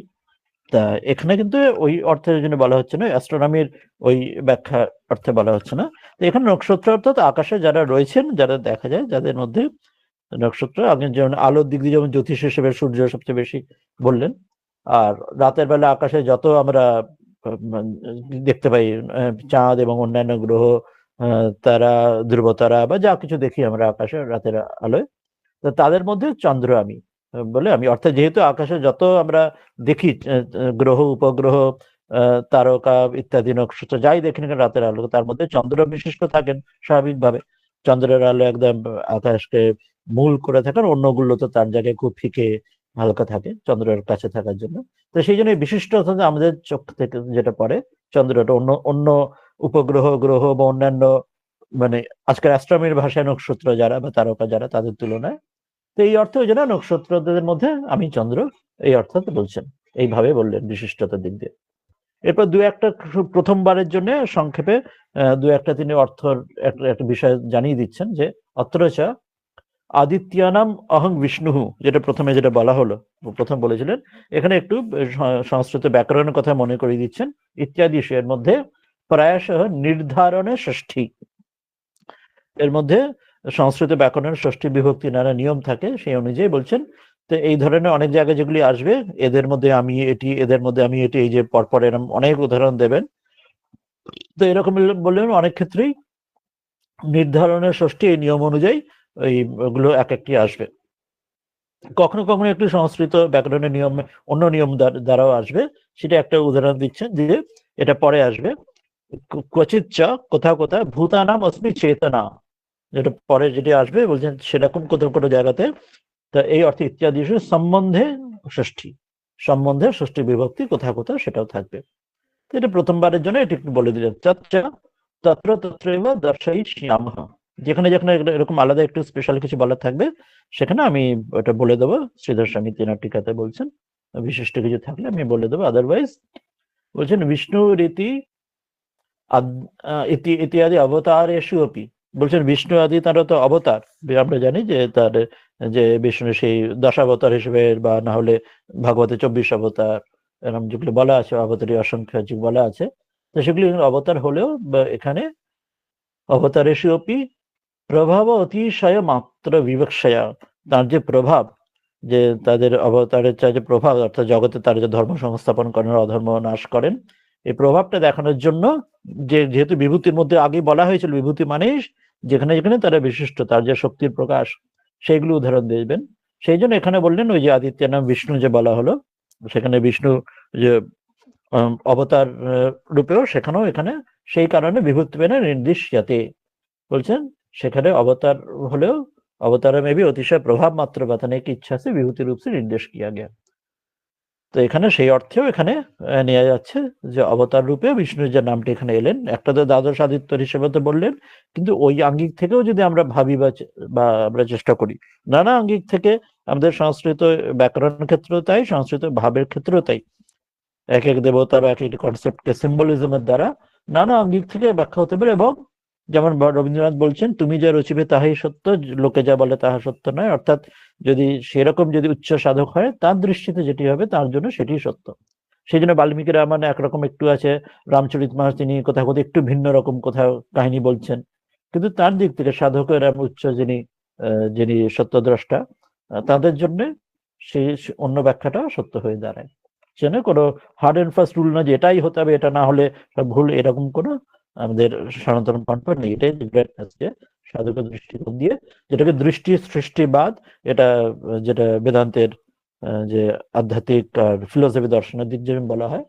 A: তা এখানে কিন্তু ওই অর্থের জন্য বলা হচ্ছে না, অ্যাস্ট্রোনমির ওই ব্যাখ্যা অর্থে বলা হচ্ছে না। তো এখানে নক্ষত্র অর্থাৎ আকাশে যারা রয়েছেন, যারা দেখা যায়, যাদের মধ্যে নক্ষত্র, আপনি যেমন আলোর দিক দিয়ে যেমন জ্যোতিষ হিসেবে সূর্য সবচেয়ে বেশি বললেন, আর রাতের বেলা আকাশে যত আমরা দেখতে পাই চাঁদ এবং অন্যান্য গ্রহ, তারা, ধ্রুবতারা বা যা কিছু দেখি আমরা আকাশে রাতের আলোয়, তো তাদের মধ্যে চন্দ্র আমি বলে আমি, অর্থাৎ যেহেতু আকাশে যত আমরা দেখি গ্রহ, উপগ্রহ, তারকা ইত্যাদি নক্ষত্র যাই দেখি না রাতের আলো, তার মধ্যে চন্দ্র বিশিষ্ট থাকেন স্বাভাবিকভাবে। চন্দ্রের আলো একদম আকাশকে মূল করে থাকেন, অন্যগুলো তো তার জায়গায় খুব ফিকে হালকা থাকে চন্দ্রের কাছে থাকার জন্য। তো সেই জন্য বিশিষ্ট আমাদের চোখ থেকে যেটা পড়ে, চন্দ্রটা অন্য অন্য উপগ্রহ, গ্রহ বা অন্যান্য মানে আজকের অ্যাস্ট্রোনমির ভাষায় নক্ষত্র যারা বা তারকা যারা, তাদের তুলনায়। তো এই অর্থে ওই জন্য নক্ষত্রদের মধ্যে আমি চন্দ্র, এই অর্থে বলছেন, এইভাবে বললেন বিশিষ্টতার দিক দিয়ে। এরপর দু একটা প্রথমবারের জন্য সংক্ষেপে দু একটা তিনি অর্থ একটা বিষয় জানিয়ে দিচ্ছেন, যে অত্রচ আদিত্যানাম অহং বিষ্ণুহু, যেটা প্রথমে যেটা বলা হলো, প্রথম বলেছিলেন, এখানে একটু সংস্কৃত ব্যাকরণের কথা মনে করিয়ে দিচ্ছেন। ইত্যাদি এর মধ্যে প্রায়শ নির্ধারণে ষষ্ঠী, এর মধ্যে সংস্কৃত ব্যাকরণের ষষ্ঠী বিভক্তি নানা নিয়ম থাকে, সেই অনুযায়ী বলছেন। তো এই ধরনের অনেক জায়গায় যেগুলি আসবে, এদের মধ্যে আমি এটি, এদের মধ্যে আমি এটি, এই যে পরপর এরকম অনেক উদাহরণ দেবেন। তো এরকম বললেন অনেক ক্ষেত্রেই নির্ধারণের ষষ্ঠী এই নিয়ম অনুযায়ী ওইগুলো এক একটি আসবে। কখনো কখনো একটু সংস্কৃত ব্যাকরণের নিয়ম অন্য নিয়ম দ্বারাও আসবে, সেটা একটা উদাহরণ দিচ্ছেন, যে এটা পরে আসবে। ক্বচিৎ চ কোথাও কোথাও ভূতানাম অস্মি চেতনা, যেটা পরে যেটি আসবে বলছেন, সেরকম কোথাও কোনো জায়গাতে, তা এই অর্থে ইত্যাদি সম্বন্ধে ষষ্ঠী, সম্বন্ধে ষষ্ঠী বিভক্তি কোথাও কোথাও সেটাও থাকবে। তো এটা প্রথমবারের জন্য এটি একটু বলে দিলেন। তত্র তত্র তত্রৈব দর্শাই শ্যামহ, যেখানে যেখানে এরকম আলাদা একটু স্পেশাল কিছু বলার থাকবে, সেখানে আমি ওটা বলে দেবো। শ্রীধর স্বামী তেনার টিকাতে বলছেন, বিশিষ্ট কিছু থাকলে আমি বলে দেবো, আদারওয়াইজ বলছেন বিষ্ণু রীতি ইত্যাদি অবতারেষু অপি, বলছেন বিষ্ণু আদি তারও তো অবতার, আমরা জানি যে তার যে বিষ্ণু সেই দশাবতার হিসেবে, বা না হলে ভাগবতে 24 অবতার এরকম যেগুলো বলা আছে, অবতারী অসংখ্য যে বলা আছে, তো সেগুলি অবতার হলেও এখানে অবতারেষু অপি প্রভাব অতিশয় মাত্র বিবক্ষয়া, তার যে প্রভাব, যে তাদের অবতারের যে প্রভাব, অর্থাৎ জগতে তারা যে ধর্ম সংস্থাপন করেন, অধর্ম নাশ করেন, এই প্রভাবটা দেখানোর জন্য, যে যেহেতু বিভূতির মধ্যে আগে বলা হয়েছিল, বিভূতি মানে যেখানে যেখানে তারা বিশিষ্ট, তার যে শক্তির প্রকাশ, সেইগুলো উদাহরণ দেবেন। সেই জন্য এখানে বললেন ওই যে আদিত্য নাম বিষ্ণু যে বলা হলো, সেখানে বিষ্ণু যে অবতার রূপেও, সেখানেও এখানে সেই কারণে বিভূতি মানে নির্দিষ্টতে বলছেন, সেখানে অবতার হলেও अवतार में भी अतिशय प्रभाव मात्र बताने की इच्छा से विभूति रूप से निर्देश किया गया। তো এখানে সেই অর্থেও এখানে নেওয়া যাচ্ছে যে অবতার রূপে বিষ্ণুর যে নামটি এখানে এলেন, একটা তো দ্বাদশ আদিত্যর হিসেবে তো বললেন, কিন্তু ওই আঙ্গিক থেকেও যদি আমরা ভাবি বা আমরা চেষ্টা করি, নানা আঙ্গিক থেকে, আমাদের সংস্কৃত ব্যাকরণ ক্ষেত্রেও তাই, সংস্কৃত ভাবের ক্ষেত্রেও তাই, এক এক দেবতা বা এক একটি কনসেপ্টকে সিম্বলিজমের দ্বারা নানা আঙ্গিক থেকে ব্যাখ্যা হতে পারে। এবং যেমন রবীন্দ্রনাথ বলছেন, তুমি যা রচিবে তাহাই সত্য, লোকে যা বলে তাহা সত্য নয়, অর্থাৎ যদি সেরকম যদি উচ্চ সাধক হয়, তার দৃষ্টিতে যেটি হবে তার জন্য সেটি সত্য। সেই জন্য বাল্মীকি রামায়ণ একরকম একটু আছে, রামচরিত মানস তিনি কোথাও কোথাও একটু ভিন্ন রকম কোথাও কাহিনী বলছেন, কিন্তু তার দিক থেকে সাধকের উচ্চ যিনি যিনি সত্যদ্রষ্টা, তাদের জন্য সেই অন্য ব্যাখ্যাটা সত্য হয়ে দাঁড়ায়। সেখানে কোনো হার্ড এন্ড ফাস্ট রুল না যে এটাই হতে হবে, এটা না হলে ভুল, এরকম কোনো আমাদের সনাতন পন্থা নেই। এটাই যে সাধকের দৃষ্টিকোণ দিয়ে, যেটাকে দৃষ্টি সৃষ্টিবাদ, এটা যেটা বেদান্তের যে আধ্যাত্মিক আর ফিলোসফি দর্শনের দিক যেমন বলা হয়,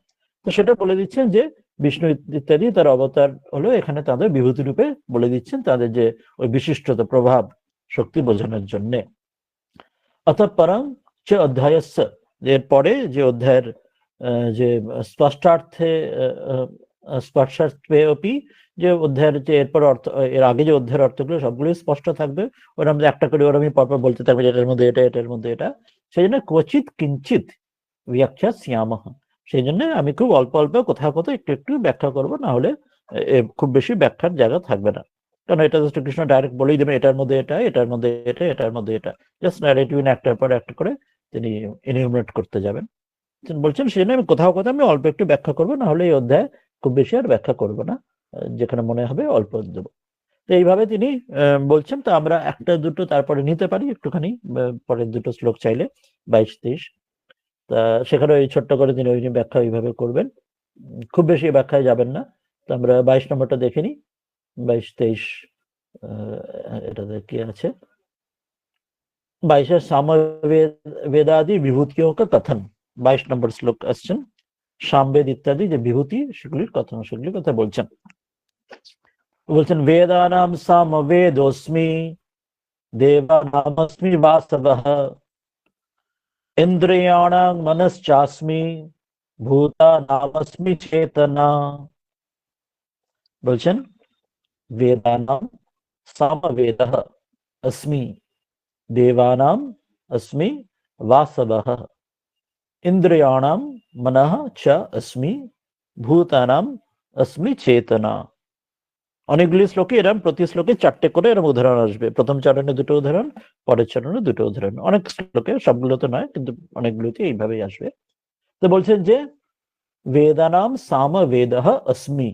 A: তো সেটা বলে দিচ্ছেন যে বিষ্ণু ইত্যাদি তার অবতার হলো, এখানে তাদের বিভূতি রূপে বলে দিচ্ছেন তাদের যে ওই বিশিষ্টতা প্রভাব, শক্তি বোঝানোর জন্য। অথ পরং চ অধ্যায়স্য, এরপরে যে অধ্যায়ের যে স্পষ্টার্থে স্পর্শার্থে অপি, যে অধ্যায়ের যে এরপর অর্থ, এর আগে যে অধ্যায়ের অর্থগুলো সবগুলোই স্পষ্ট থাকবে, ওরা আমরা একটা করে ওরা আমি পরপর বলতে থাকবে এটার মধ্যে এটা, এটার মধ্যে এটা। সেই জন্য ক্বচিৎ কিঞ্চিৎ ব্যাখ্যা শ্যামহ, সেই জন্য আমি খুব অল্প অল্প কোথাও কোথাও একটু একটু ব্যাখ্যা করব, না হলে খুব বেশি ব্যাখ্যার জায়গা থাকবে না। কারণ এটা শ্রীকৃষ্ণ ডাইরেক্ট বলেই দেবেন এটার মধ্যে এটা, এটার মধ্যে এটা, এটার মধ্যে এটা, জাস্ট ন্যারেটিভ একটার পর একটা করে তিনি এনিউমারেট করতে যাবেন। বলছেন সেই জন্য আমি কোথাও কোথাও আমি অল্প একটু ব্যাখ্যা করবো, না হলে এই অধ্যায় খুব বেশি আর ব্যাখ্যা করবো না, যেখানে মনে হবে অল্প দেবো। তো এইভাবে তিনি বলছেন। তো আমরা একটা দুটো তারপরে নিতে পারি একটুখানি, পরের দুটো শ্লোক চাইলে 22-23, তা সেখানে ওই ছোট্ট করে তিনি ওই ব্যাখ্যা ওইভাবে করবেন, খুব বেশি ব্যাখ্যায় যাবেন না। তো আমরা 22 নম্বরটা দেখে নিই, 22-23 এটাতে কি আছে। 22 সামবেদাদি বিভূতিও কথন, 22 নম্বর শ্লোক আসছেন, সামবেদ ইত্যাদি যে বিভূতি সেগুলির কথা, সেগুলির কথা বলছেন। বলছেন বেদানাম সামবেদোস্মি দেবানামস্মি বাস্তবঃ ইন্দ্রিয়াণাং মনশ্চাস্মি ভূতানামস্মি চেতনা। বলছেন বেদানাম সামবেদঃ अस्मि देवानाम अस्मि वासवः इंद्रियाणाम मनः च अस्मि भूतानाम अस्मि चेतना। অনেকগুলি শ্লোকে এরকম প্রতি শ্লোকে 4টে করে এরকম উদাহরণ আসবে। প্রথম চরণে 2টো উদাহরণ, পরের চরণে 2টো উদাহরণ। অনেক শ্লোকে, সবগুলোতে নয় কিন্তু অনেকগুলোতে এইভাবেই আসবে। তো বলছেন যে বেদানাম সামবেদঃ अस्मि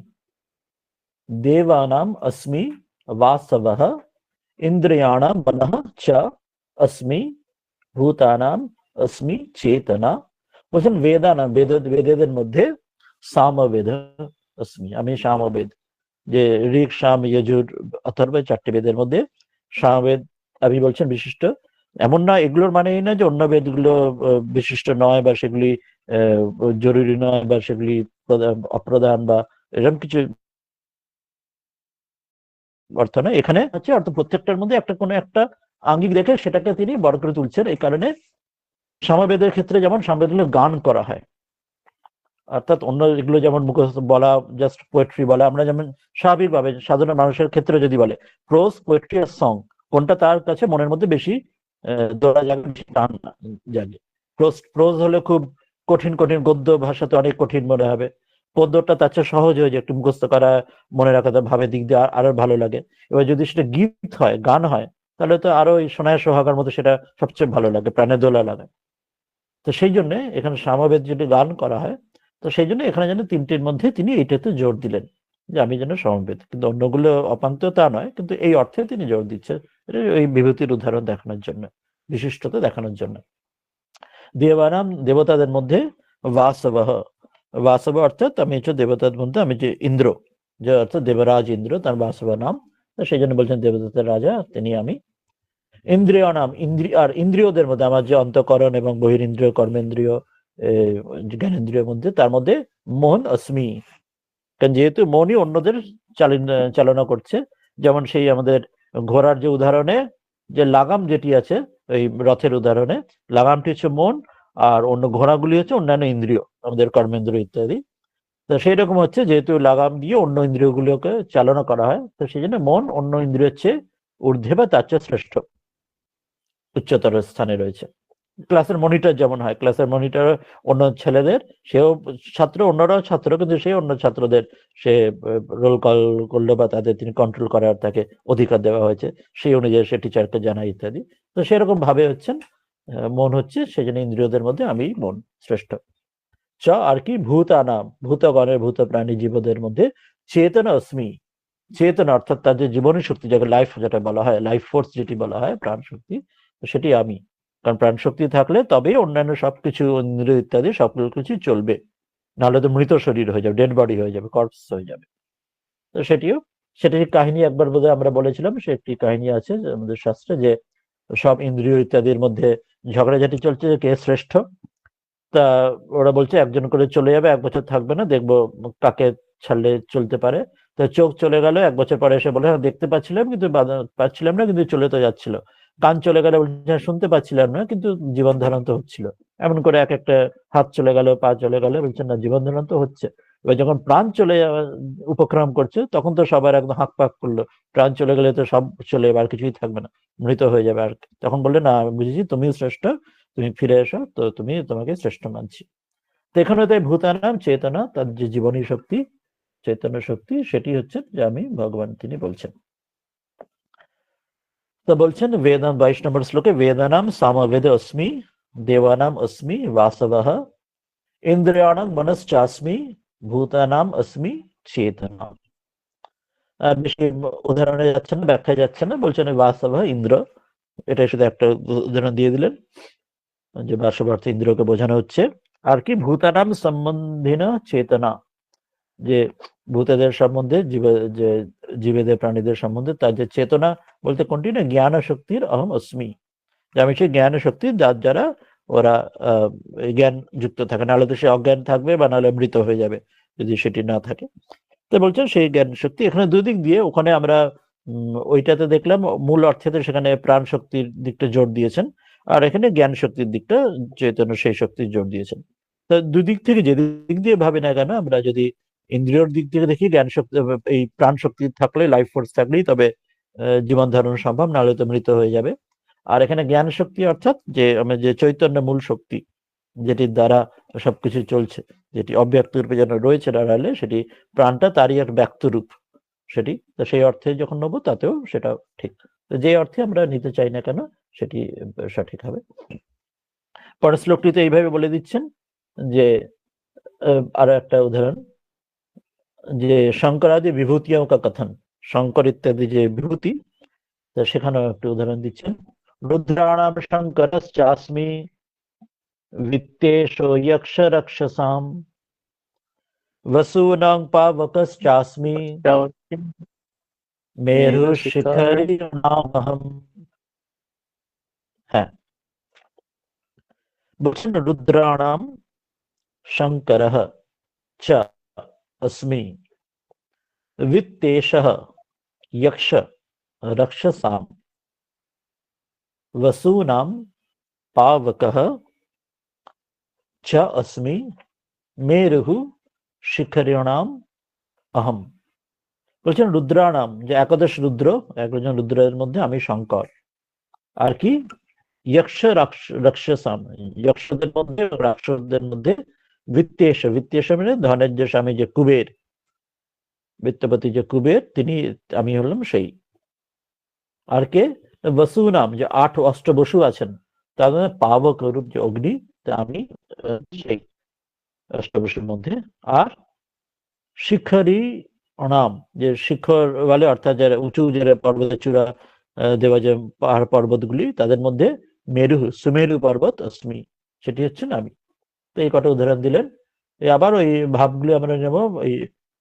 A: देवानाम अस्मि वासवः इंद्रियाणाम मनः च अस्मि ভূতানাম अस्मि চেতনা। বলছেন বেদানাম, বেদের মধ্যে সামবেদ अस्मि, আমি সামবেদ, যে ঋক সাম যজুর অথর্ব 4টে বেদের মধ্যে সামবেদ আমি বলছেন বিশিষ্ট। এমন না, এগুলোর মানে এই না যে অন্য বেদগুলো বিশিষ্ট নয় বা সেগুলি জরুরি নয় বা সেগুলি অপ্রধান বা এরকম কিছু অর্থ নয়। এখানে হচ্ছে অর্থ প্রত্যেকটার মধ্যে একটা কোনো একটা আঙ্গিক দেখে সেটাকে তিনি বড় করে তুলছেন। এই কারণে সামবেদের ক্ষেত্রে যেমন সামবেদগুলো গান করা হয়, অর্থাৎ অন্য এগুলো যেমন মুখস্থ বলা, জাস্ট পোয়েট্রি বলা, আমরা যেমন স্বাভাবিকভাবে সাধারণ মানুষের ক্ষেত্রে যদি বলে প্রোজ, পোয়েট্রি আর সং, কোনটা তার কাছে মনের মধ্যে বেশি দোলা জাগে, বেশি টান জাগে। প্রোজ হলে খুব কঠিন কঠিন গদ্য ভাষাতে অনেক কঠিন মনে হবে, পদ্যটা তার চেয়ে সহজ হয়ে যায়, একটু মুখস্থ করা, মনে রাখা, ভাবে দিক দিয়ে আরো ভালো লাগে। এবার যদি সেটা গীত হয়, গান হয়, তাহলে তো আরো এই সোনায় সোহাগার মতো সেটা সবচেয়ে ভালো লাগে, প্রাণে দোলা লাগে। তো সেই জন্য এখানে সামবেদ যদি গান করা হয়, তো সেই জন্য এখানে যেন 3টের মধ্যে তিনি এইটাতে জোর দিলেন যে আমি যেন সমবেত, কিন্তু অন্যগুলো অপান্ত তা নয়, কিন্তু এই অর্থে তিনি জোর দিচ্ছেন এই বিভূতির উদাহরণ দেখানোর জন্য, বিশিষ্টতা দেখানোর জন্য। দেবানাম, দেবতাদের মধ্যে বাসবহ, বাসব অর্থাৎ আমি হচ্ছে দেবতাদের মধ্যে আমি যে ইন্দ্র, যে অর্থাৎ দেবরাজ ইন্দ্র, তার বাসব নাম, সেই জন্য বলছেন দেবতাদের রাজা তিনি আমি। ইন্দ্রিয় নাম, আর ইন্দ্রিয়দের মধ্যে আমার যে অন্তঃকরণ এবং বহিরিন্দ্রিয়, কর্মেন্দ্রিয়, জ্ঞানেন্দ্রিয়ের মধ্যে, তার মধ্যে মন अस्मि, কারণ যেহেতু মনই অন্যদের চালনা করছে। যেমন সেই আমাদের ঘোড়ার যে উদাহরণে যে লাগাম যেটি আছে, ওই রথের উদাহরণে লাগামটি হচ্ছে মন, আর অন্য ঘোড়াগুলি হচ্ছে অন্যান্য ইন্দ্রিয়, আমাদের কর্মেন্দ্রিয় ইত্যাদি। তো সেই রকম হচ্ছে, যেহেতু লাগাম দিয়ে অন্য ইন্দ্রিয়গুলোকে চালনা করা হয়, তো সেই জন্য মন অন্য ইন্দ্রিয়ের চেয়ে ঊর্ধ্বে বা তার চেয়ে শ্রেষ্ঠ, উচ্চতর স্থানে রয়েছে। ক্লাসের মনিটর যেমন হয়, ক্লাসের মনিটর অন্য ছেলেদের, সেও ছাত্র, অন্যরাও ছাত্র, কিন্তু সে অন্য ছাত্রদের সে রোল কল করলো বা তাদের তিনি কন্ট্রোল করার তাকে অধিকার দেওয়া হয়েছে, সেই অনুযায়ী সে টিচারকে জানায় ইত্যাদি। তো সেরকম ভাবে হচ্ছেন মন হচ্ছে, সেই জন্য ইন্দ্রিয়দের মধ্যে আমি মন শ্রেষ্ঠ। চ আর কি ভূতানাম, ভূতগণের, ভূত প্রাণী জীবদের মধ্যে চেতনা अस्मि, চেতনা অর্থাৎ তার যে জীবনী শক্তি, যাকে লাইফ যেটা বলা হয়, লাইফ ফোর্স যেটি বলা হয়, প্রাণ শক্তি, সেটি আমি। কারণ প্রাণ শক্তি থাকলে তবেই অন্যান্য সবকিছু ইন্দ্রিয় ইত্যাদি সকল কিছু চলবে, নাহলে তো মৃত শরীর হয়ে যাবে, ডেড বডি হয়ে যাবে, কর্পস হয়ে যাবে। তো সেটির কাহিনী একবার বোধহয় আমরা বলেছিলাম, সে একটি কাহিনী আছে আমাদের শাস্ত্রে, যে সব ইন্দ্রিয় ইত্যাদির মধ্যে ঝগড়াঝাটি চলছে যে কে শ্রেষ্ঠ। তা ওরা বলছে একজন করে চলে যাবে, 1 বছর থাকবে না, দেখবো কাকে ছাড়লে চলতে পারে। তো চোখ চলে গেল, 1 বছর পরে এসে বলে, হ্যাঁ দেখতে পাচ্ছিলাম কিন্তু পাচ্ছিলাম না, কিন্তু চলে তো যাচ্ছিল। কান চলে গেল, বলছে শুনতে পাচ্ছিলাম না কিন্তু জীবন ধারণ তো হচ্ছিল। এমন করে এক একটা, হাত চলে গেল, পা চলে গেল, বলছেন না জীবন ধারণ তো হচ্ছে। এবার যখন প্রাণ চলে উপক্রম করছে, তখন তো সবার একদম হাঁক পাক করলো, প্রাণ চলে গেলে তো সব চলে যাবে, আর কিছুই থাকবে না, মৃত হয়ে যাবে। আর তখন বললে, না আমি বুঝেছি তুমিও শ্রেষ্ঠ, তুমি ফিরে এসো, তো তুমি, তোমাকে শ্রেষ্ঠ মানছি। তো এখানে তাই ভূতানাম চেতনা, তার যে জীবনী শক্তি, চৈতন্য শক্তি, সেটি হচ্ছে যে আমি ভগবান, তিনি বলছেন। তো বলছেন বেদান 22 নম্বর শ্লোকে, বেদানাম সামবেদ অস্মি, দেবানাম অস্মি বাসবহ, ইন্দ্রিয়াণাং মনশ্চাস্মি, ভূতানাম অস্মি চেতনা। বেশি উদাহরণে যাচ্ছে না, ব্যাখ্যায় যাচ্ছে না, বলছেন বাসবহ ইন্দ্র, এটা শুধু একটা উদাহরণ দিয়ে দিলেন যে বাসব অর্থ ইন্দ্রকে বোঝানো হচ্ছে। আর কি, ভূতানাম সম্বন্ধীন চেতনা, যে ভূতেদের সম্বন্ধে, যে জীবেদের প্রাণীদের সম্বন্ধে তার যে চেতনা, বলতে কোনটি না, জ্ঞান শক্তির অহম অস্মি, যে আমি সেই জ্ঞান শক্তি, যার দ্বারা ওরা জ্ঞান যুক্ত থাকে, নাহলে তো সে অজ্ঞান থাকবে, বা নাহলে মৃত হয়ে যাবে যদি সেটি না থাকে। তো বলছেন সেই জ্ঞান শক্তি, এখানে দুই দিক দিয়ে, ওখানে আমরা ওইটাতে দেখলাম মূল অর্থেতে সেখানে প্রাণ শক্তির দিকটা জোর দিয়েছেন, আর এখানে জ্ঞান শক্তির দিকটা, চৈতন্য সেই শক্তির জোর দিয়েছেন। তো দুই দিক থেকে যে দিক দিয়ে ভাবি না কেন, আমরা যদি ইন্দ্রিয়র দিক থেকে দেখি, জ্ঞান শক্তি, এই প্রাণ শক্তি থাকলে, লাইফ ফোর্স থাকলেই তবে জীবন ধারণ সম্ভব, নাহলে তো মৃত হয়ে যাবে। আর এখানে জ্ঞান শক্তি অর্থাৎ যে আমরা যে চৈতন্য মূল শক্তি, যেটির দ্বারা সবকিছু চলছে, যেটি অব্যক্ত রূপে যেন রয়েছে আড়ালে, সেটি প্রাণটা তারই এক ব্যক্ত রূপ সেটি। তো সেই অর্থে যখন নেবো, তাতেও সেটা ঠিক। তো যে অর্থে আমরা নিতে চাই না কেন, সেটি সঠিক হবে। পরের শ্লোকটিতে এইভাবে বলে দিচ্ছেন যে, আরো একটা উদাহরণ, যে শঙ্করাদি বিভূতিও কা কথন, শঙ্কর ইত্যাদি যে বিভূতি, সেখানেও একটু উদাহরণ দিচ্ছেন। রুদ্রাণাম শঙ্করশ্চাস্মি, বিত্তেষো যক্ষ রক্ষসাম, वसूनां पावकश्चास्मि, मेरुशिखरिणामहं। হ্যাঁ, বলছেন রুদ্রাণাম শঙ্করঃ চ अस्मि, वित्तेषः यक्ष रक्षसां, वसूनां पावकः च अस्मि, मेरुः শিখরিণাম অহম। বলছেন রুদ্রাণাম, যে একাদশ রুদ্র, একজন রুদ্রের মধ্যে আমি শঙ্কর। আর কি, যক্ষ রাক্ষসাম, যক্ষদের মধ্যে, রাক্ষসদের মধ্যে, বিত্তেশ, বিত্তেশ মানে ধনের যে স্বামী, যে কুবের, বিত্তপতি যে কুবের, তিনি, আমি হলাম সেই। আর কে, বসু নাম, যে 8 অষ্টবসু আছেন, তার মধ্যে পাবক রূপ যে অগ্নি, তা আমি সেই অষ্টবসুর মধ্যে। আর শিখরী নাম, যে শিখর বলে, অর্থাৎ যারা উঁচু, যারা পর্বতের চূড়া দেওয়া, যে পাহাড় পর্বতগুলি, তাদের মধ্যে মেরু, সুমেরু পর্বত অস্মি, সেটি হচ্ছেন আমি। তো এই কটা উদাহরণ দিলেন। আবার ওই ভাবগুলি আমরা নেব, এই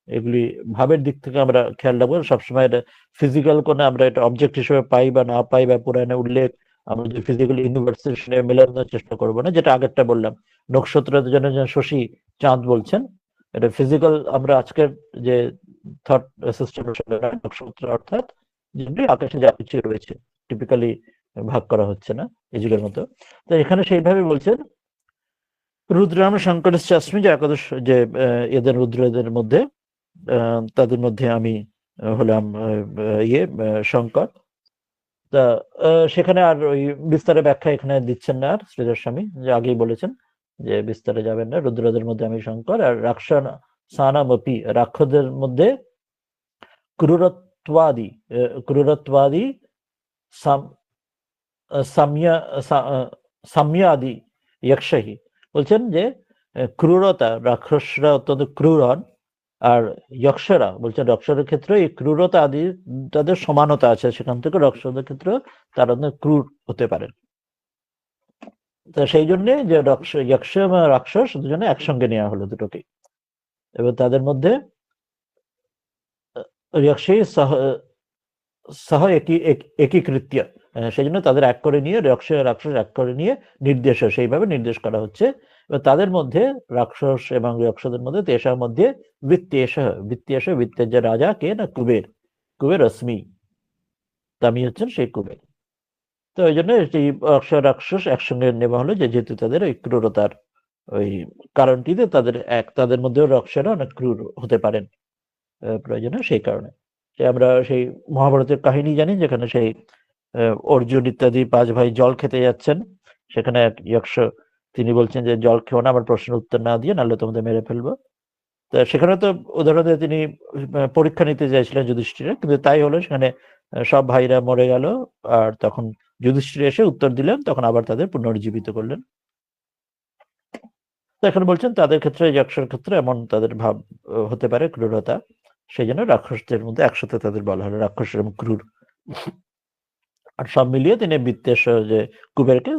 A: এগুলি ভাবের দিক থেকে আমরা খেয়াল রাখবো সবসময়। এটা ফিজিক্যাল কোনো আমরা এটা অবজেক্ট হিসেবে পাই বা না পাই, বা পুরাণে উল্লেখ, আমরা যে ফিজিক্যাল ইউনিভার্সের সঙ্গে মেলানোর চেষ্টা করবো না। যেটা আগেরটা বললাম, নক্ষত্রের জন্য শশী চাঁদ বলছেন, এটা ফিজিক্যাল, আমরা আজকের যে থট সিস্টেমের সঙ্গে নক্ষত্র, অর্থাৎ যেগুলি আকাশে যা কিছু রয়েছে, টিপিক্যালি ভাগ করা হচ্ছে না এই যুগের মতো। তো এখানে সেইভাবে বলছেন রুদ্রাম শঙ্কর চাস্মি, যে একাদশ, যে এদের রুদ্রদের মধ্যে, তাদের মধ্যে আমি হলাম শঙ্কর। তা সেখানে আর ওই বিস্তারে ব্যাখ্যা এখানে দিচ্ছেন না আর শ্রীধর স্বামী, যে আগেই বলেছেন যে বিস্তারে যাবেন না। রুদ্রদের মধ্যে আমি শঙ্কর। আর রাক্ষসানামপি, রাক্ষসদের মধ্যে ক্রুরত্বাদি, ক্রুরত্বাদি সাম্যাদি যক্ষহি, বলছেন যে ক্রুরতা, রাক্ষসরা অত্যন্ত ক্রুর হন, আর যক্ষরা, বলছেন রক্ষসদের ক্ষেত্রে এই ক্রুরতা আদি, তাদের সমানতা আছে, সেখান থেকে রক্ষসদের ক্ষেত্রে তারা ক্রুর হতে পারেন। তো সেই জন্য যে যক্ষ এবং রাক্ষস দুজনে একসঙ্গে নেওয়া হলো দুটোকে, এবং তাদের মধ্যে যক্ষই সহ একীকৃত্য, সেই জন্য তাদের এক করে নিয়ে, রাক্ষস এক করে নিয়ে নির্দেশ, সেইভাবে নির্দেশ করা হচ্ছে। তাদের মধ্যে রাক্ষস এবং রাক্ষসদের মধ্যে তেষার মধ্যে বিত্তের যে রাজা কে না কুবের, কুবের রশ্মি, তা আমি হচ্ছেন সেই কুবের। তো ওই জন্য সেই রাক্ষস একসঙ্গে নেওয়া হলো, যে যেহেতু তাদের ওই ক্রূরতার ওই কারণটিতে তাদের মধ্যেও রাক্ষসরা অনেক ক্রূর হতে পারেন প্রয়োজনে, সেই কারণে। যে আমরা সেই মহাভারতের কাহিনী জানি, যেখানে সেই অর্জুন ইত্যাদি 5 ভাই জল খেতে যাচ্ছেন, সেখানে এক যক্ষ তিনি বলছেন যে জল খেও না আমার প্রশ্নের উত্তর না দিয়ে, নাহলে তোমাদের মেরে ফেলবো। তো সেখানে তো উদাহরণে তিনি পরীক্ষা নিতে চাইছিলেন যুধিষ্ঠিরের, কিন্তু তাই হলো, সেখানে সব ভাইরা মরে গেল, আর তখন যুধিষ্ঠির এসে উত্তর দিলেন, তখন আবার তাদের পুনর্জীবিত করলেন। তো এখন বলছেন তাদের ক্ষেত্রে, যক্ষের ক্ষেত্রে এমন তাদের ভাব হতে পারে ক্রূরতা, সেই জন্য রাক্ষসদের মধ্যে একসাথে তাদের বলা হলো রাক্ষস এবং ক্রূর। আর সব মিলিয়ে তিনি বিত্তেশ যে কুবেরকে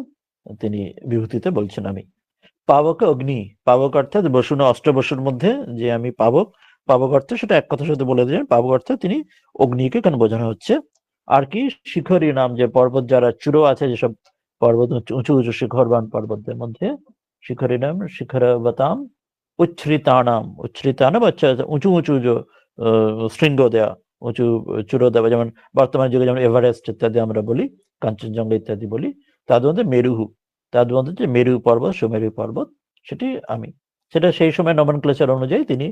A: তিনি বিভূতিতে বলছেন আমি। পাবক অগ্নি, পাবক অর্থাৎ বসু না অষ্টবসুর মধ্যে যে আমি পাবক, পাবক অর্থে সেটা এক কথার সাথে বলে দিলেন, পাবক অর্থে তিনি অগ্নিকে কেন বোঝানো হচ্ছে। আর কি শিখরী নাম, যে পর্বত যারা চূড়ো আছে, যেসব পর্বত উঁচু উঁচু শিখরবান পর্বতের মধ্যে, শিখরী নাম শিখরবতাম উচ্ছ্রিতানাম আচ্ছা উঁচু উঁচু যে শৃঙ্গ দেয়া, উঁচু চূড়ো দেওয়া, যেমন বর্তমান যুগে যেমন এভারেস্ট ইত্যাদি আমরা বলি, কাঞ্চনজঙ্ঘা ইত্যাদি বলি, তাদের মধ্যে মেরুহু, তাদের মধ্যে যে মেরু পর্বত, সুমেরু পর্বত, সেটি আমি। সেটা সেই সময় নমেনক্লেচার অনুযায়ী তিনি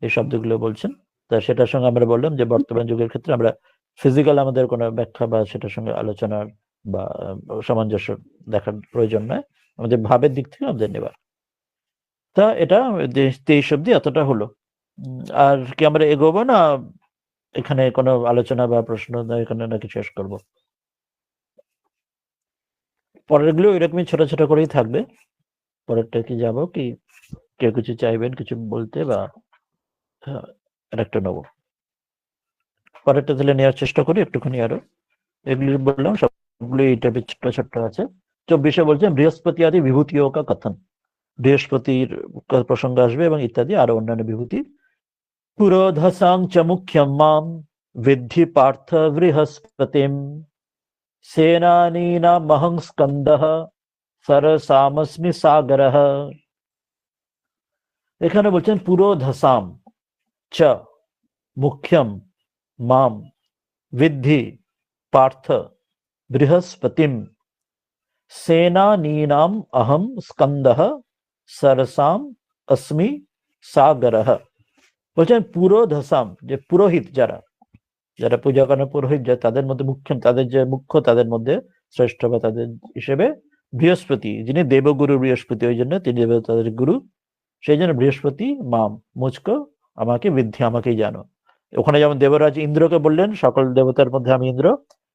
A: এই শব্দগুলো বলছেন। তা সেটার সঙ্গে আমরা বললাম যে বর্তমান যুগের ক্ষেত্রে আমরা ফিজিক্যাল আমাদের কোনো ব্যাখ্যা বা সেটার সঙ্গে আলোচনার বা সামঞ্জস্য দেখার প্রয়োজন নয়, আমাদের ভাবের দিক থেকে আমাদের নেবার। তা এটা 23 অব্দি এতটা হলো। আর কি আমরা এগোবো না এখানে কোনো আলোচনা বা প্রশ্ন এখানে নাকি শেষ করব? পরেরগুলো এরকমই ছোট ছোট করেই থাকবে। পরেরটা কি যাব কি কেউ কিছু চাইবেন কিছু বলতে, বা আরেকটা নেবো? পরেরটা তাহলে নেওয়ার চেষ্টা করি একটুখানি আরো। এগুলি বললাম সবগুলো এই টাইপের ছোট্ট ছোট্ট আছে। 24-এ বলছেন বৃহস্পতি আদি বিভূতিও কা কথন, বৃহস্পতির প্রসঙ্গ আসবে এবং ইত্যাদি আরো অন্যান্য বিভূতি। পুরোধসাং চ মুখ্যম মাম বিদ্ধি পার্থ বৃহস্পতিম, সেনানীনামহং স্কন্দঃ সরসামস্মি সাগরঃ। এখানে বলছেন পুরোধসাম চ মুখ্যম মাম বিদ্ধি পার্থ বৃহস্পতিম, সেনানীনাম অহম স্কন্দঃ সরসাম अस्मि সাগরঃ। বলছেন পুরোধসাম, যে পুরোহিত যারা, যারা পূজা করেন পুরোহিত, যে তাদের মধ্যে মুখ্য, তাদের যে মুখ্য, তাদের মধ্যে শ্রেষ্ঠ বা তাদের হিসেবে বৃহস্পতি, যিনি দেবগুরু বৃহস্পতি, ওই জন্য তিনি তাদের গুরু, সেই জন্য বৃহস্পতি মাম মুঝকো, আমাকে বিদ্ধি, আমাকেই জানো। ওখানে যেমন দেবরাজ ইন্দ্রকে বললেন সকল দেবতার মধ্যে আমি ইন্দ্র,